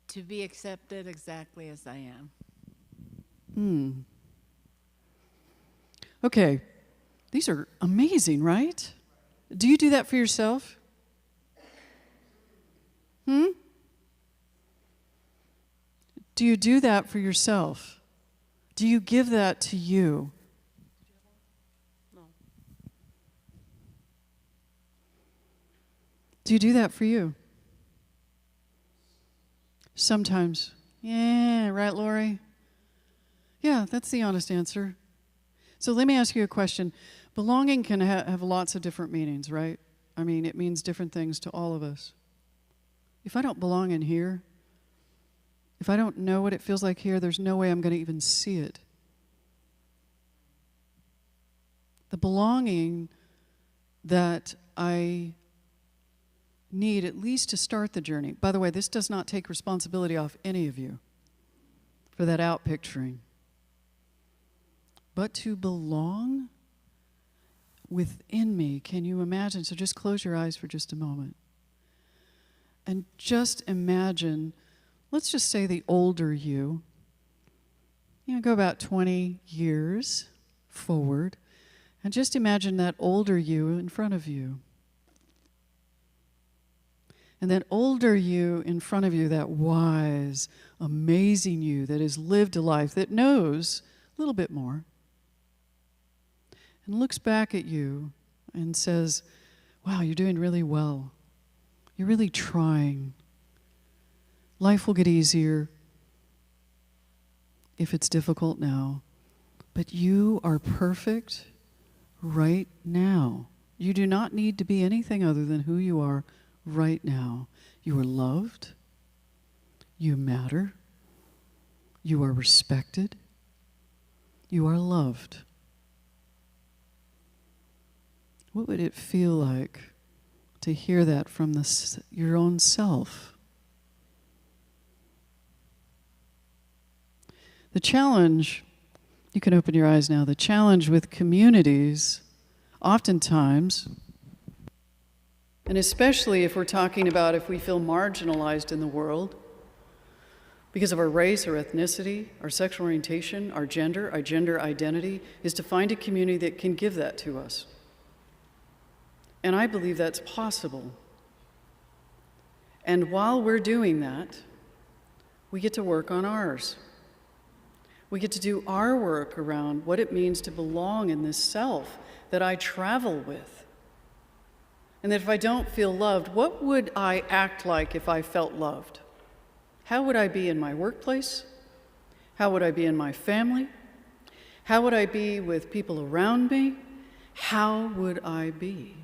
To be accepted exactly as I am. Okay, these are amazing, right? Do you do that for yourself? Do you do that for yourself? Do you give that to you? Do you do that for you? Sometimes. Yeah, right, Lori? Yeah, that's the honest answer. So let me ask you a question. Belonging can have lots of different meanings, right? I mean, it means different things to all of us. If I don't belong in here, if I don't know what it feels like here, there's no way I'm going to even see it. The belonging that I need at least to start the journey. By the way, this does not take responsibility off any of you for that outpicturing. But to belong within me, can you imagine? So just close your eyes for just a moment. And just imagine, let's just say the older you, go about 20 years forward, and just imagine that older you in front of you. And that older you in front of you, that wise, amazing you that has lived a life, that knows a little bit more, and looks back at you and says, wow, you're doing really well. You're really trying. Life will get easier if it's difficult now. But you are perfect right now. You do not need to be anything other than who you are right now. You are loved. You matter. You are respected. You are loved. What would it feel like to hear that from your own self? The challenge, you can open your eyes now, the challenge with communities, oftentimes, and especially if we're talking about if we feel marginalized in the world because of our race or ethnicity, our sexual orientation, our gender identity, is to find a community that can give that to us. And I believe that's possible. And while we're doing that, we get to work on ours. We get to do our work around what it means to belong in this self that I travel with. And that if I don't feel loved, what would I act like if I felt loved? How would I be in my workplace? How would I be in my family? How would I be with people around me? How would I be?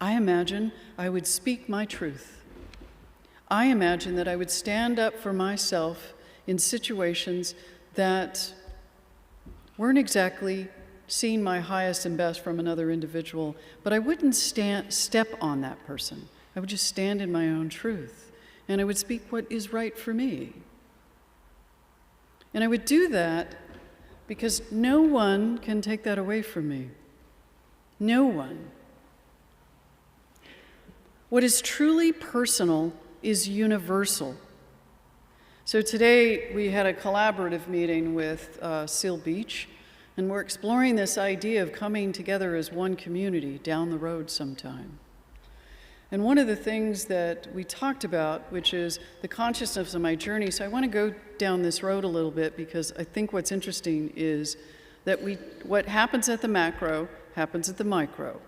I imagine I would speak my truth. I imagine that I would stand up for myself in situations that weren't exactly seeing my highest and best from another individual, but I wouldn't step on that person. I would just stand in my own truth, and I would speak what is right for me. And I would do that because no one can take that away from me. No one. What is truly personal is universal. So today we had a collaborative meeting with Seal Beach, and we're exploring this idea of coming together as one community down the road sometime. And one of the things that we talked about, which is the consciousness of my journey, so I want to go down this road a little bit because I think what's interesting is that what happens at the macro happens at the micro.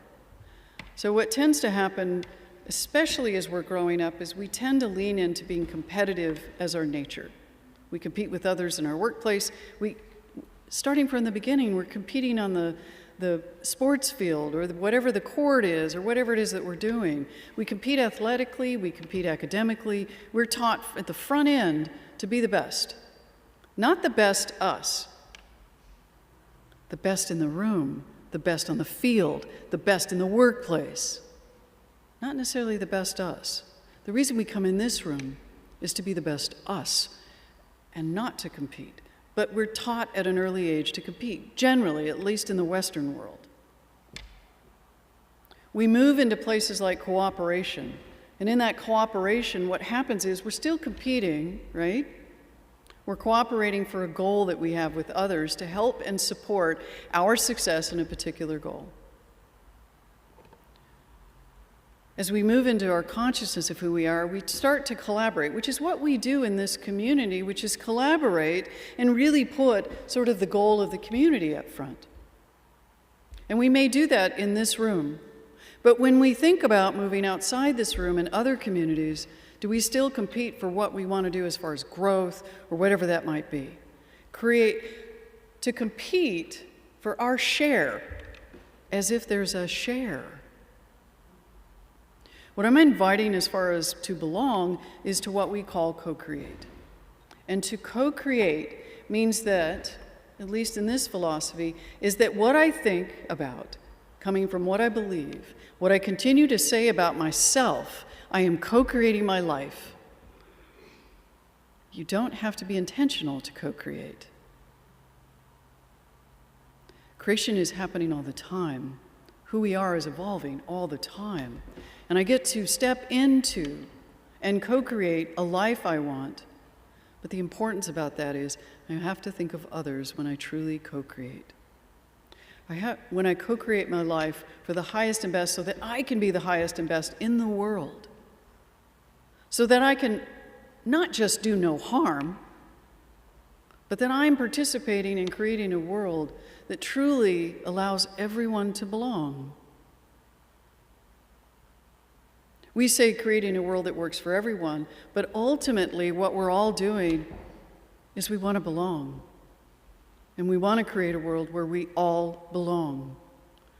So what tends to happen, especially as we're growing up, is we tend to lean into being competitive as our nature. We compete with others in our workplace. Starting from the beginning, we're competing on the sports field or whatever the court is or whatever it is that we're doing. We compete athletically, we compete academically. We're taught at the front end to be the best. Not the best us, the best in the room, the best on the field, the best in the workplace. Not necessarily the best us. The reason we come in this room is to be the best us and not to compete. But we're taught at an early age to compete, generally, at least in the Western world. We move into places like cooperation. And in that cooperation, what happens is we're still competing, right? We're cooperating for a goal that we have with others to help and support our success in a particular goal. As we move into our consciousness of who we are, we start to collaborate, which is what we do in this community, which is collaborate and really put sort of the goal of the community up front. And we may do that in this room. But when we think about moving outside this room and other communities, do we still compete for what we want to do as far as growth or whatever that might be? To compete for our share as if there's a share. What I'm inviting as far as to belong is to what we call co-create. And to co-create means that, at least in this philosophy, is that what I think about, coming from what I believe, what I continue to say about myself, I am co-creating my life. You don't have to be intentional to co-create. Creation is happening all the time. Who we are is evolving all the time. And I get to step into and co-create a life I want. But the importance about that is I have to think of others when I truly co-create. When I co-create my life for the highest and best so that I can be the highest and best in the world. So that I can not just do no harm, but that I'm participating in creating a world that truly allows everyone to belong. We say creating a world that works for everyone, but ultimately what we're all doing is we want to belong. And we want to create a world where we all belong,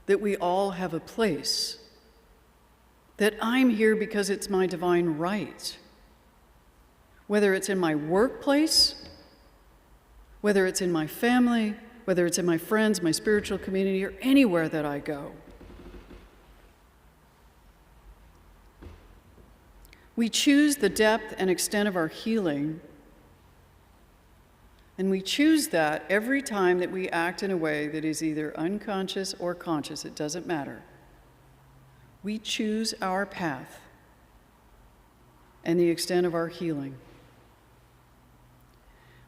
that we all have a place, that I'm here because it's my divine right. Whether it's in my workplace, whether it's in my family, whether it's in my friends, my spiritual community, or anywhere that I go. We choose the depth and extent of our healing, and we choose that every time that we act in a way that is either unconscious or conscious. It doesn't matter. We choose our path and the extent of our healing.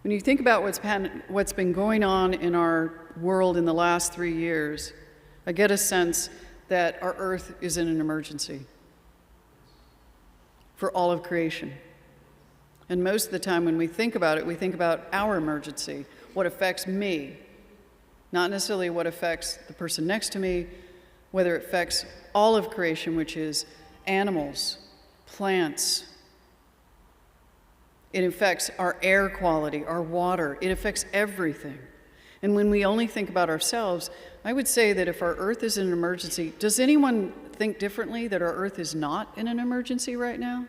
When you think about what's been going on in our world in the last 3 years, I get a sense that our earth is in an emergency for all of creation. And most of the time when we think about it, we think about our emergency, what affects me, not necessarily what affects the person next to me, whether it affects all of creation, which is animals, plants. It affects our air quality, our water. It affects everything. And when we only think about ourselves, I would say that if our Earth is in an emergency, does anyone think differently that our Earth is not in an emergency right now?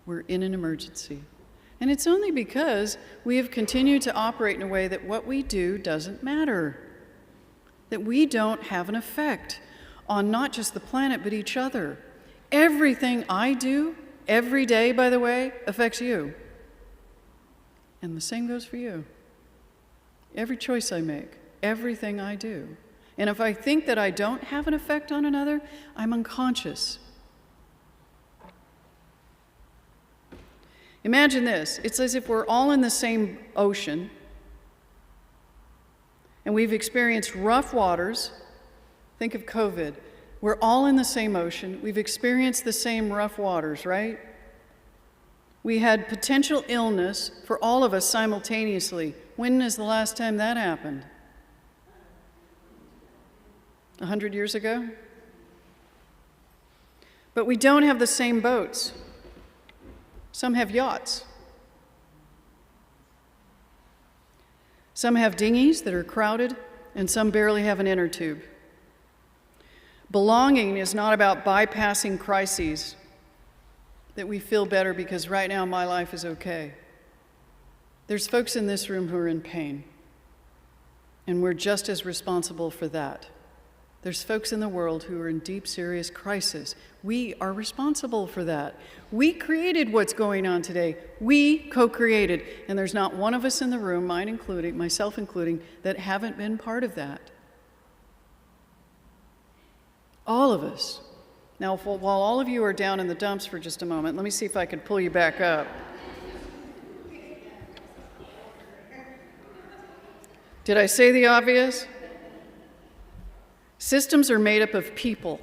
We're in an emergency. And it's only because we have continued to operate in a way that what we do doesn't matter, that we don't have an effect on not just the planet, but each other. Everything I do, every day, by the way, affects you. And the same goes for you. Every choice I make, everything I do. And if I think that I don't have an effect on another, I'm unconscious. Imagine this. It's as if we're all in the same ocean, and we've experienced rough waters. Think of COVID. We're all in the same ocean. We've experienced the same rough waters, right? We had potential illness for all of us simultaneously. When is the last time that happened? 100 years ago? But we don't have the same boats. Some have yachts. Some have dinghies that are crowded, and some barely have an inner tube. Belonging is not about bypassing crises, that we feel better because right now my life is okay. There's folks in this room who are in pain, and we're just as responsible for that. There's folks in the world who are in deep, serious crisis. We are responsible for that. We created what's going on today. We co-created, and there's not one of us in the room, myself including, that haven't been part of that. All of us. Now, while all of you are down in the dumps for just a moment, let me see if I can pull you back up. Did I say the obvious? Systems are made up of people.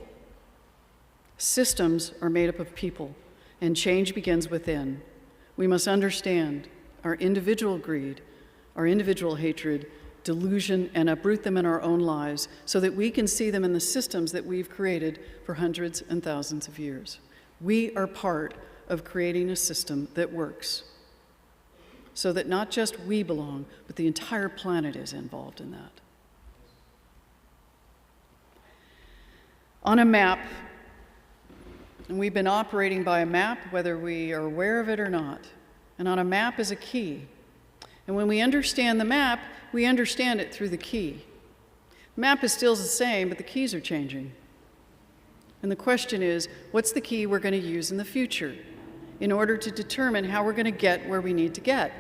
Systems are made up of people, and change begins within. We must understand our individual greed, our individual hatred, delusion, and uproot them in our own lives so that we can see them in the systems that we've created for hundreds and thousands of years. We are part of creating a system that works so that not just we belong, but the entire planet is involved in that. On a map, and we've been operating by a map, whether we are aware of it or not, and on a map is a key. And when we understand the map, we understand it through the key. The map is still the same, but the keys are changing. And the question is, what's the key we're going to use in the future in order to determine how we're going to get where we need to get?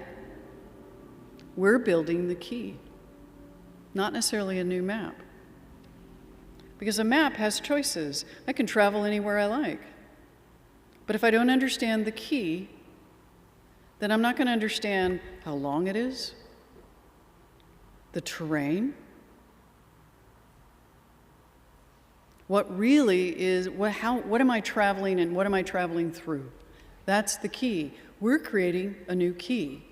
We're building the key, not necessarily a new map. Because a map has choices. I can travel anywhere I like. But if I don't understand the key, then I'm not going to understand how long it is, the terrain, what really is, what am I traveling and what am I traveling through? That's the key. We're creating a new key.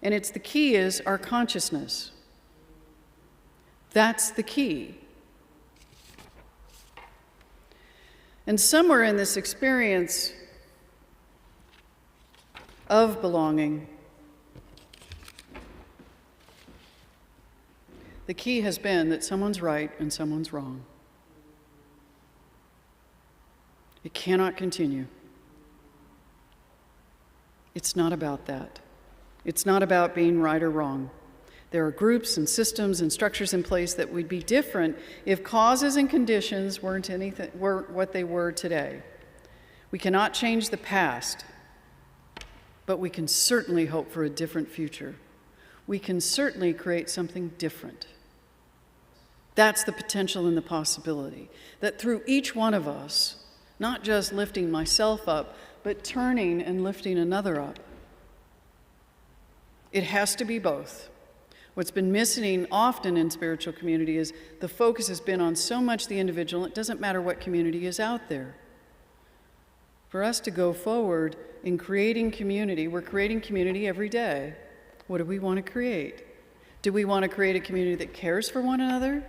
And the key is our consciousness. That's the key. And somewhere in this experience of belonging, the key has been that someone's right and someone's wrong. It cannot continue. It's not about that. It's not about being right or wrong. There are groups and systems and structures in place that would be different if causes and conditions were what they were today. We cannot change the past, but we can certainly hope for a different future. We can certainly create something different. That's the potential and the possibility, that through each one of us, not just lifting myself up, but turning and lifting another up. It has to be both. What's been missing often in spiritual community is the focus has been on so much the individual, it doesn't matter what community is out there. for us to go forward in creating community. We're creating community every day. What do we want to create? Do we want to create a community that cares for one another,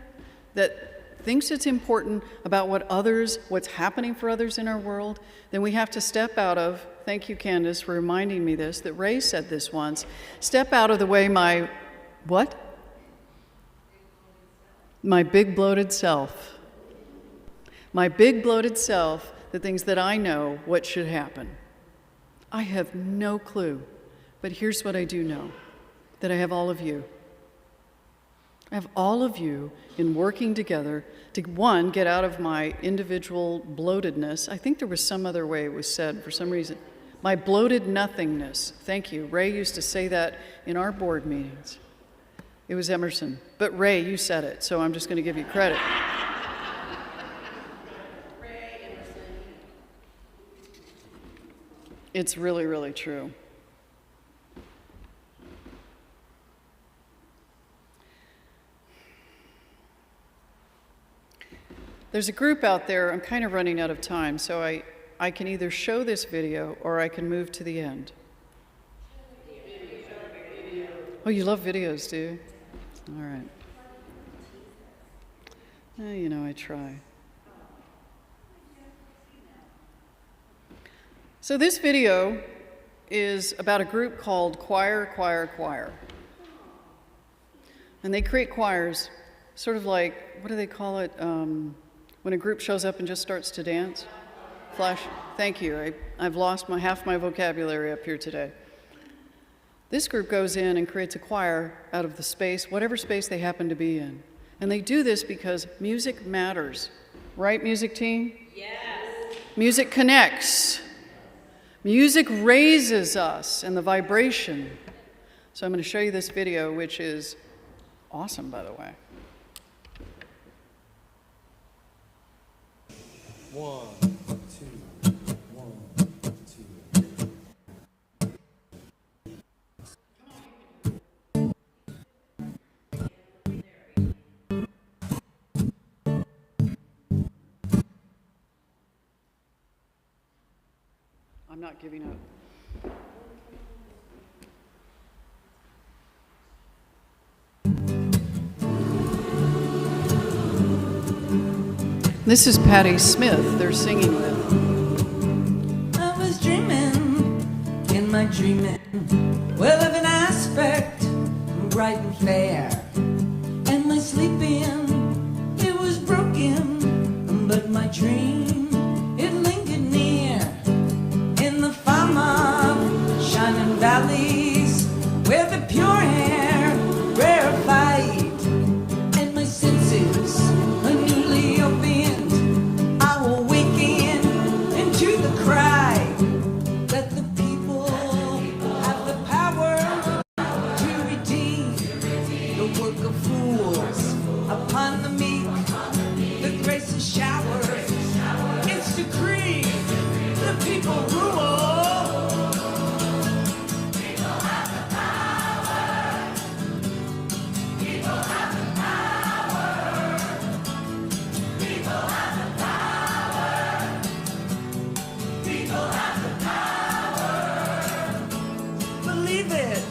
that thinks it's important about what's happening for others in our world? Then we have to step out of, thank you, Candace, for reminding me this, that Ray said this once, step out of the way my big bloated self. My big bloated self that thinks that I know what should happen. I have no clue, but here's what I do know, that I have all of you. I have all of you in working together to, one, get out of my individual bloatedness. I think there was some other way it was said for some reason. My bloated nothingness. Thank you. Ray used to say that in our board meetings. It was Emerson. But Ray, you said it, so I'm just going to give you credit. It's really, really true. There's a group out there, I'm kind of running out of time, so I can either show this video or I can move to the end. Oh, you love videos, do you? All right. You know, I try. So this video is about a group called Choir, Choir, Choir. And they create choirs, sort of like, what do they call it? When a group shows up and just starts to dance? Flash. Thank you. I've lost half my vocabulary up here today. This group goes in and creates a choir out of the space, whatever space they happen to be in. And they do this because music matters. Right, music team? Yes. Music connects. Music raises us and the vibration. So I'm going to show you this video, which is awesome, by the way. 1, 2, 1, 2. I'm not giving up. This is Patti Smith they're singing with. I was dreaming, in my dreaming, well, of an aspect bright and fair. And my sleeping, it was broken, but my dream, it lingered near. In the farm of shining valleys, where the pure air rarefied, and my senses are newly opened. I will awaken into the cry that the people have the power to redeem the work of fools upon the meek. The grace is showered, it's decreed, the people rule. Believe it.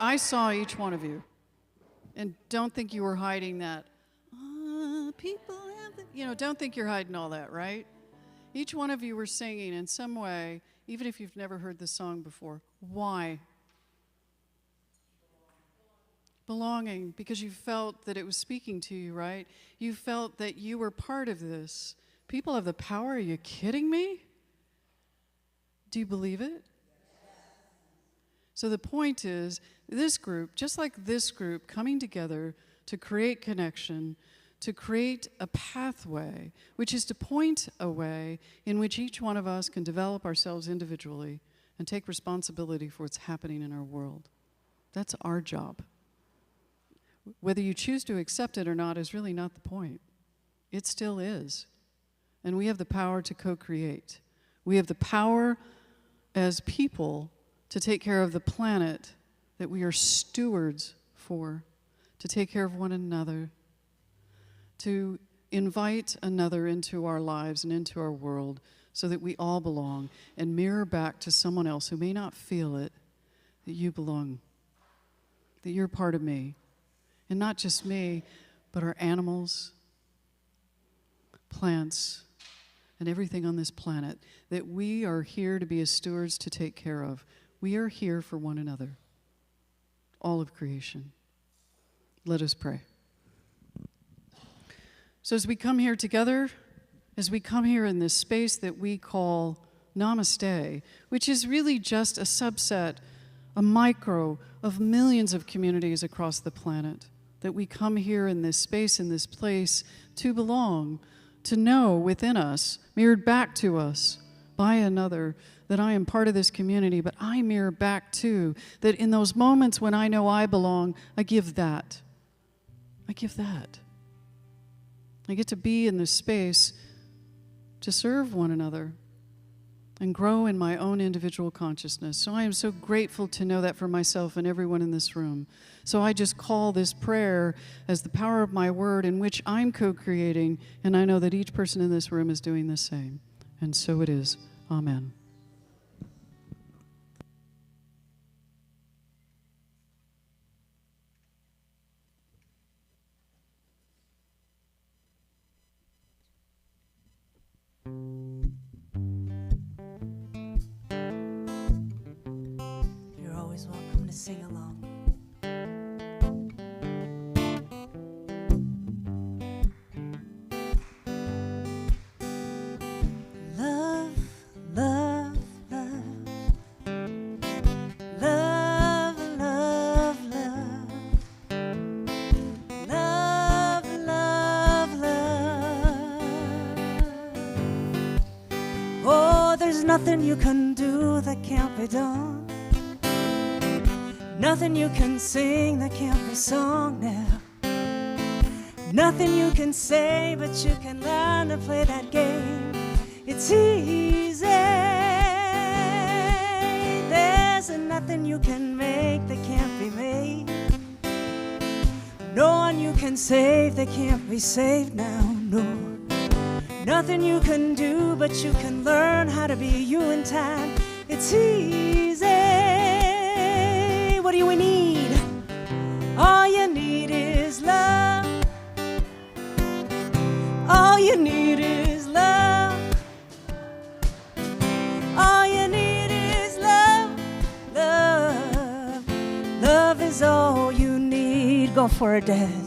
I saw each one of you. And don't think you were hiding that. People have the, don't think you're hiding all that, right? Each one of you were singing in some way, even if you've never heard the song before. Why? Belonging, because you felt that it was speaking to you, right? You felt that you were part of this. People have the power. Are you kidding me? Do you believe it? So the point is, this group, just like this group, coming together to create connection, to create a pathway, which is to point a way in which each one of us can develop ourselves individually and take responsibility for what's happening in our world. That's our job. Whether you choose to accept it or not is really not the point. It still is. And we have the power to co-create. We have the power as people to take care of the planet that we are stewards for, to take care of one another, to invite another into our lives and into our world so that we all belong and mirror back to someone else who may not feel it, that you belong, that you're part of me. And not just me, but our animals, plants, and everything on this planet, that we are here to be as stewards to take care of. We are here for one another, all of creation. Let us pray. So as we come here together, as we come here in this space that we call Namasté, which is really just a subset, a micro of millions of communities across the planet, that we come here in this space, in this place, to belong, to know within us, mirrored back to us by another, that I am part of this community, but I mirror back too, that in those moments when I know I belong, I give that. I give that. I get to be in this space to serve one another and grow in my own individual consciousness. So I am so grateful to know that for myself and everyone in this room. So I just call this prayer as the power of my word in which I'm co-creating, and I know that each person in this room is doing the same. And so it is. Amen. You're always welcome to sing along. Love, love, love. Love, love, love. Love, love, love. Oh, there's nothing you can do that can't be done. Nothing you can sing that can't be sung now. Nothing you can say, but you can learn to play that game. It's easy. There's nothing you can make that can't be made. No one you can save that can't be saved now, no. Nothing you can do, but you can learn how to be you in time. It's easy. What do we need? All you need is love. All you need is love. All you need is love. Love. Love is all you need. Go for it, Des.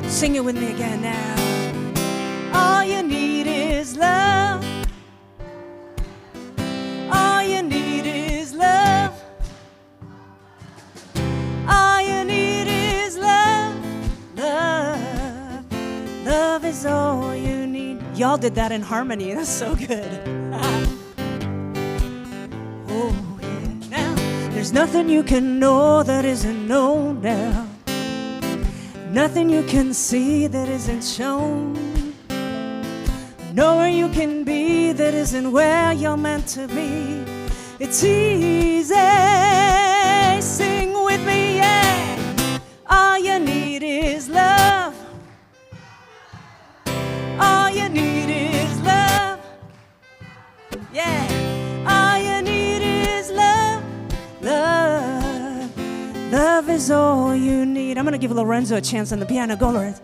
Sing it with me again now. All you need is love. All you need is love. All you need is love. Love. Love is all you need. Y'all did that in harmony. That's so good. Oh, yeah. Now, There's nothing you can know that isn't known now. Nothing you can see that isn't shown. Nowhere you can be that isn't where you're meant to be. It's easy, sing with me, yeah. All you need is love. All you need is love. Yeah. All you need is love. Love. Love is all you need. I'm gonna give Lorenzo a chance on the piano. Go, Lorenzo.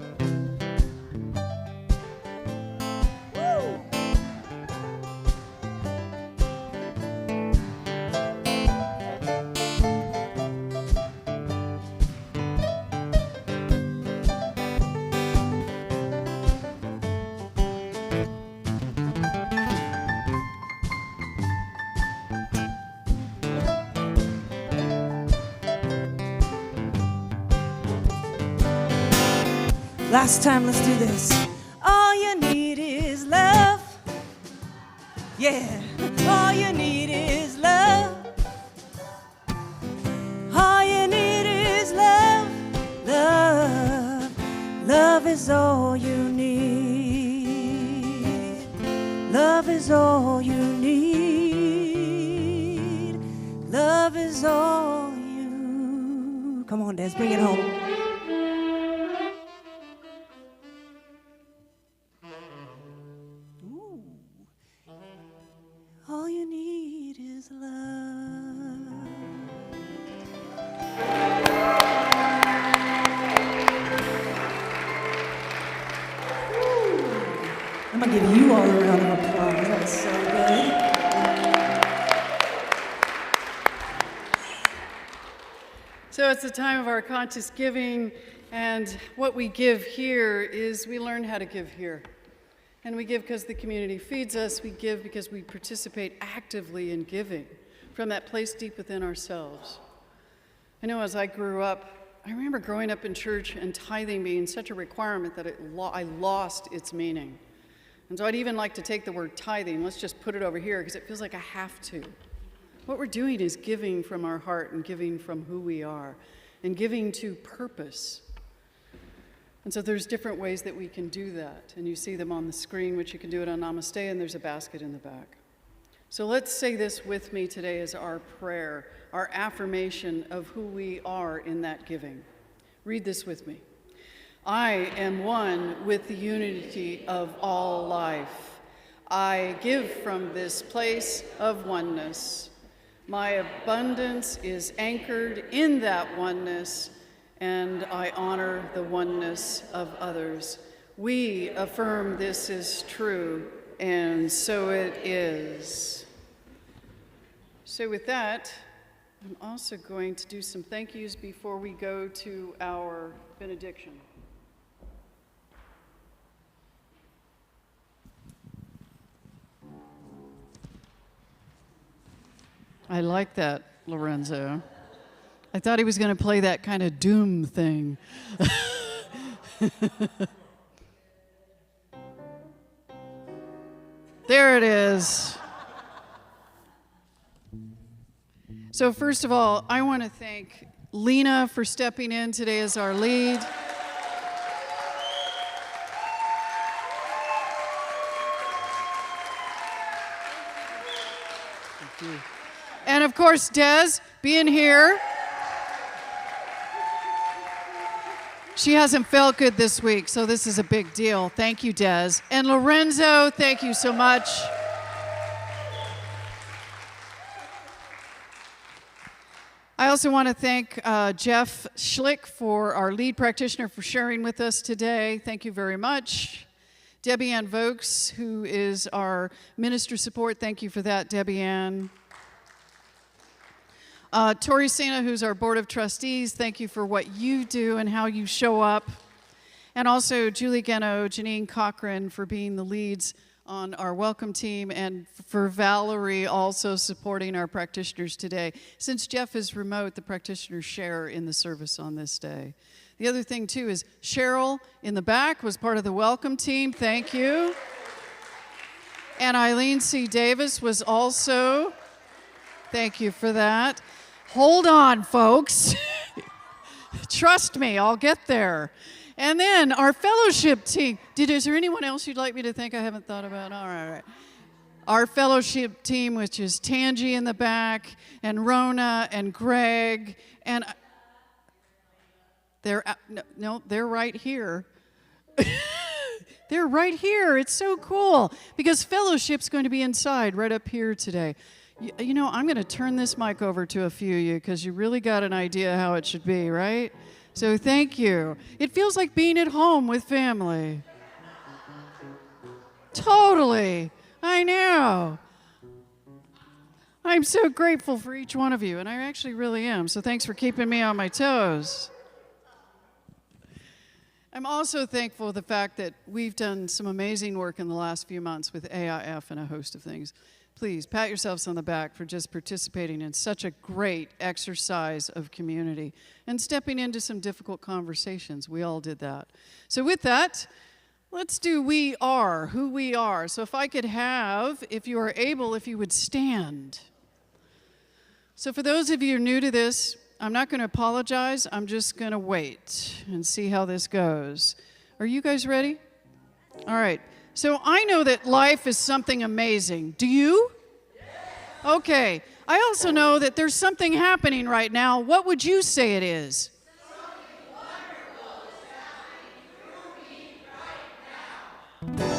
Last time, let's do this. All you need is love. Yeah. All you need is love. All you need is love. Love. Love is all you need. Love is all you need. Love is all you. Come on, Des, bring it home. All you need is love. I'm gonna give you all a round of applause. That was so good. So it's the time of our conscious giving, and what we give here is we learn how to give here. And we give because the community feeds us. We give because we participate actively in giving from that place deep within ourselves. I know as I grew up, I remember growing up in church and tithing being such a requirement that I lost its meaning. And so I'd even like to take the word tithing, let's just put it over here because it feels like I have to. What we're doing is giving from our heart and giving from who we are and giving to purpose. And so there's different ways that we can do that. And you see them on the screen, which you can do it on Namasté, and there's a basket in the back. So let's say this with me today as our prayer, our affirmation of who we are in that giving. Read this with me. I am one with the unity of all life. I give from this place of oneness. My abundance is anchored in that oneness, and I honor the oneness of others. We affirm this is true, and so it is. So with that, I'm also going to do some thank yous before we go to our benediction. I like that, Lorenzo. I thought he was going to play that kind of doom thing. There it is. So first of all, I want to thank Lena for stepping in today as our lead. Thank you. And of course, Des, being here. She hasn't felt good this week, so this is a big deal. Thank you, Des. And Lorenzo, thank you so much. I also want to thank Jeff Schlick, for our lead practitioner, for sharing with us today. Thank you very much. Debbie Ann Vokes, who is our minister support. Thank you for that, Debbie Ann. Tori Sena, who's our board of trustees, thank you for what you do and how you show up. And also Julie Geno, Janine Cochran for being the leads on our welcome team, and for Valerie also supporting our practitioners today. Since Jeff is remote, the practitioners share in the service on this day. The other thing too is Cheryl in the back was part of the welcome team. Thank you. And Eileen C. Davis was also, thank you for that. Hold on, folks. Trust me, I'll get there. And then our fellowship team. Is there anyone else you'd like me to thank I haven't thought about? All right. Our fellowship team, which is Tangi in the back, and Rona, and Greg, and they're right here. They're right here. It's so cool because fellowship's going to be inside right up here today. You know, I'm going to turn this mic over to a few of you because you really got an idea how it should be, right? So thank you. It feels like being at home with family. Totally. I know. I'm so grateful for each one of you, and I actually really am. So thanks for keeping me on my toes. I'm also thankful for the fact that we've done some amazing work in the last few months with AIF and a host of things. Please pat yourselves on the back for just participating in such a great exercise of community and stepping into some difficult conversations. We all did that. So with that, let's do We Are, who we are. So if I could have, if you are able, if you would stand. So for those of you who are new to this, I'm not going to apologize. I'm just going to wait and see how this goes. Are you guys ready? All right. So I know that life is something amazing. Do you? Yes. Okay. I also know that there's something happening right now. What would you say it is? Something wonderful is happening through me right now.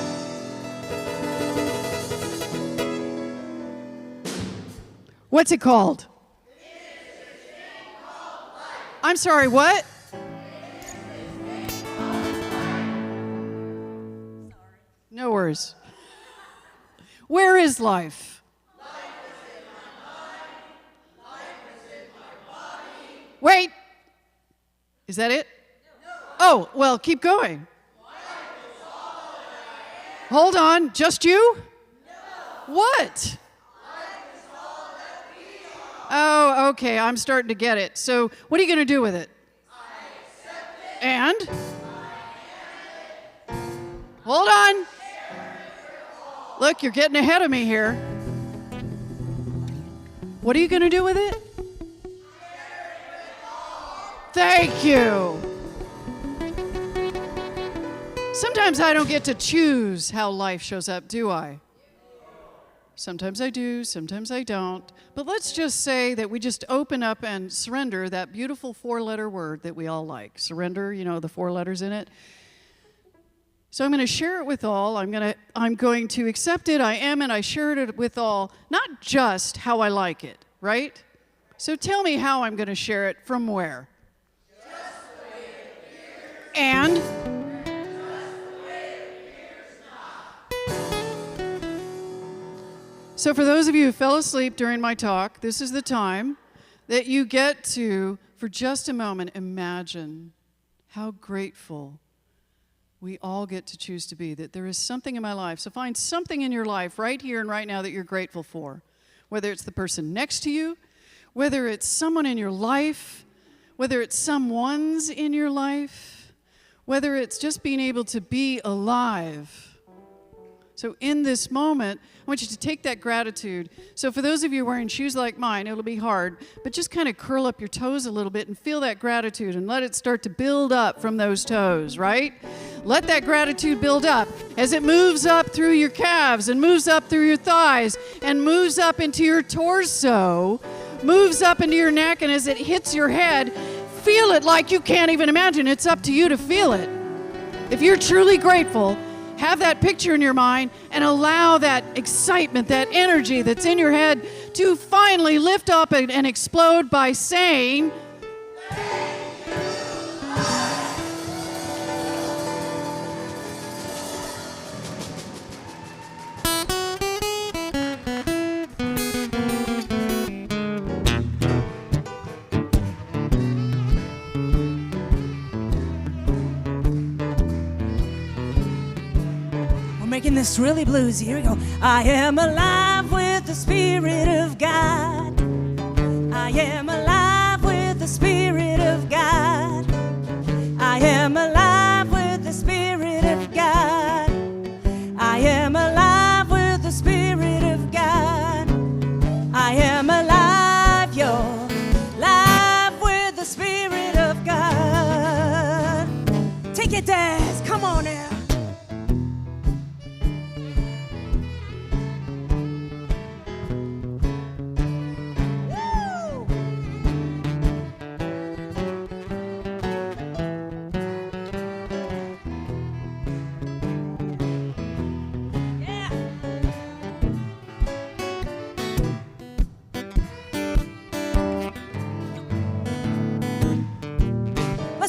What's it called? I'm sorry, what? No worries. Where is life? Life is in my mind. Life is in my body. Wait. Is that it? No. Oh, well, keep going. Life is all that I am. Hold on, just you? No. What? Oh, okay, I'm starting to get it. So what are you going to do with it? I accept it. And? I am it. Hold on. Look, you're getting ahead of me here. What are you going to do with it? Thank you. Sometimes I don't get to choose how life shows up, do I? Sometimes I do, sometimes I don't. But let's just say that we just open up and surrender that beautiful four-letter word that we all like. Surrender, you know, the four letters in it. So I'm going to share it with all. I'm going to accept it. I am, and I share it with all. Not just how I like it, right? So tell me how I'm going to share it from where. Just the way it appears. And? So for those of you who fell asleep during my talk, this is the time that you get to, for just a moment, imagine how grateful we all get to choose to be, that there is something in my life. So find something in your life right here and right now that you're grateful for, whether it's the person next to you, whether it's someone in your life, whether it's someone's in your life, whether it's just being able to be alive. So in this moment, I want you to take that gratitude. So for those of you wearing shoes like mine, it'll be hard, but just kind of curl up your toes a little bit and feel that gratitude and let it start to build up from those toes, right? Let that gratitude build up as it moves up through your calves and moves up through your thighs and moves up into your torso, moves up into your neck, and as it hits your head, feel it like you can't even imagine. It's up to you to feel it. If you're truly grateful, have that picture in your mind and allow that excitement, that energy that's in your head to finally lift up and explode by saying, making this really bluesy. Here we go. I am alive with the Spirit of God. I am alive with the Spirit of God. I am alive with the Spirit of God. I am alive with the Spirit of God. I am alive, y'all.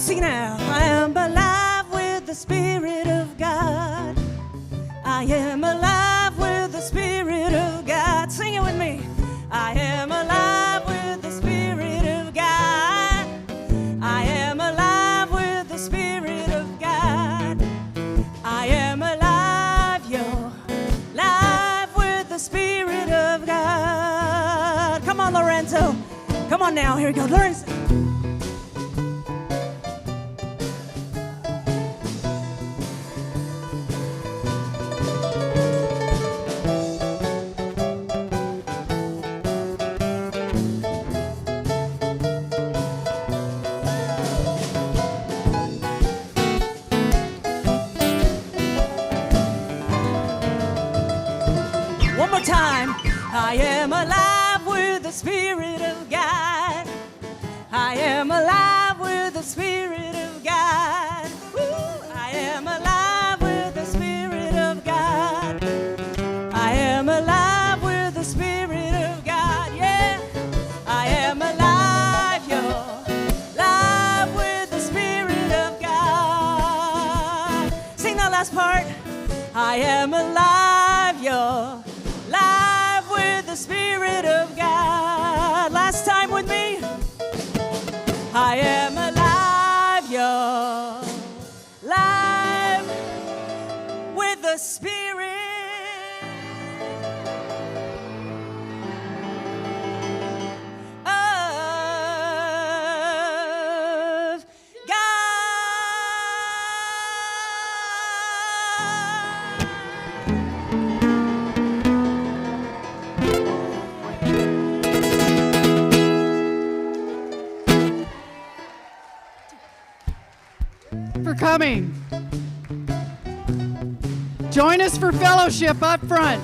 Sing now. I am alive with the Spirit of God. I am alive with the Spirit of God. Sing it with me. I am alive with the Spirit of God. I am alive with the Spirit of God. I am alive, yo, live with the Spirit of God. Come on, Lorenzo. Come on now. Here we go. Lorenzo. One more time. I am alive with the Spirit of God. I am alive with the Spirit of God. Woo. I am alive with the Spirit of God. I am alive with the Spirit of God. Yeah. I am alive, yo. Live with the Spirit of God. Sing that last part. I am alive, yo. Live with the Spirit of God. Last time with me. I am alive, yo. Live with the Spirit of For coming. Join us for fellowship up front.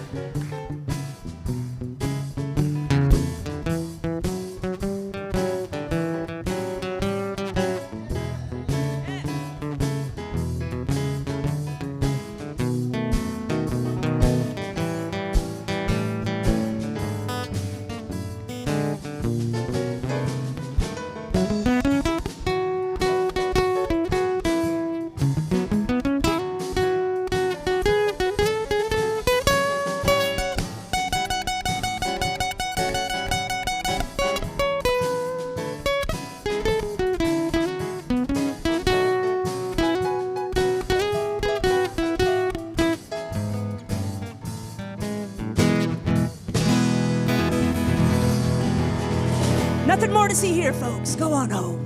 Nothing more to see here, folks. Go on home.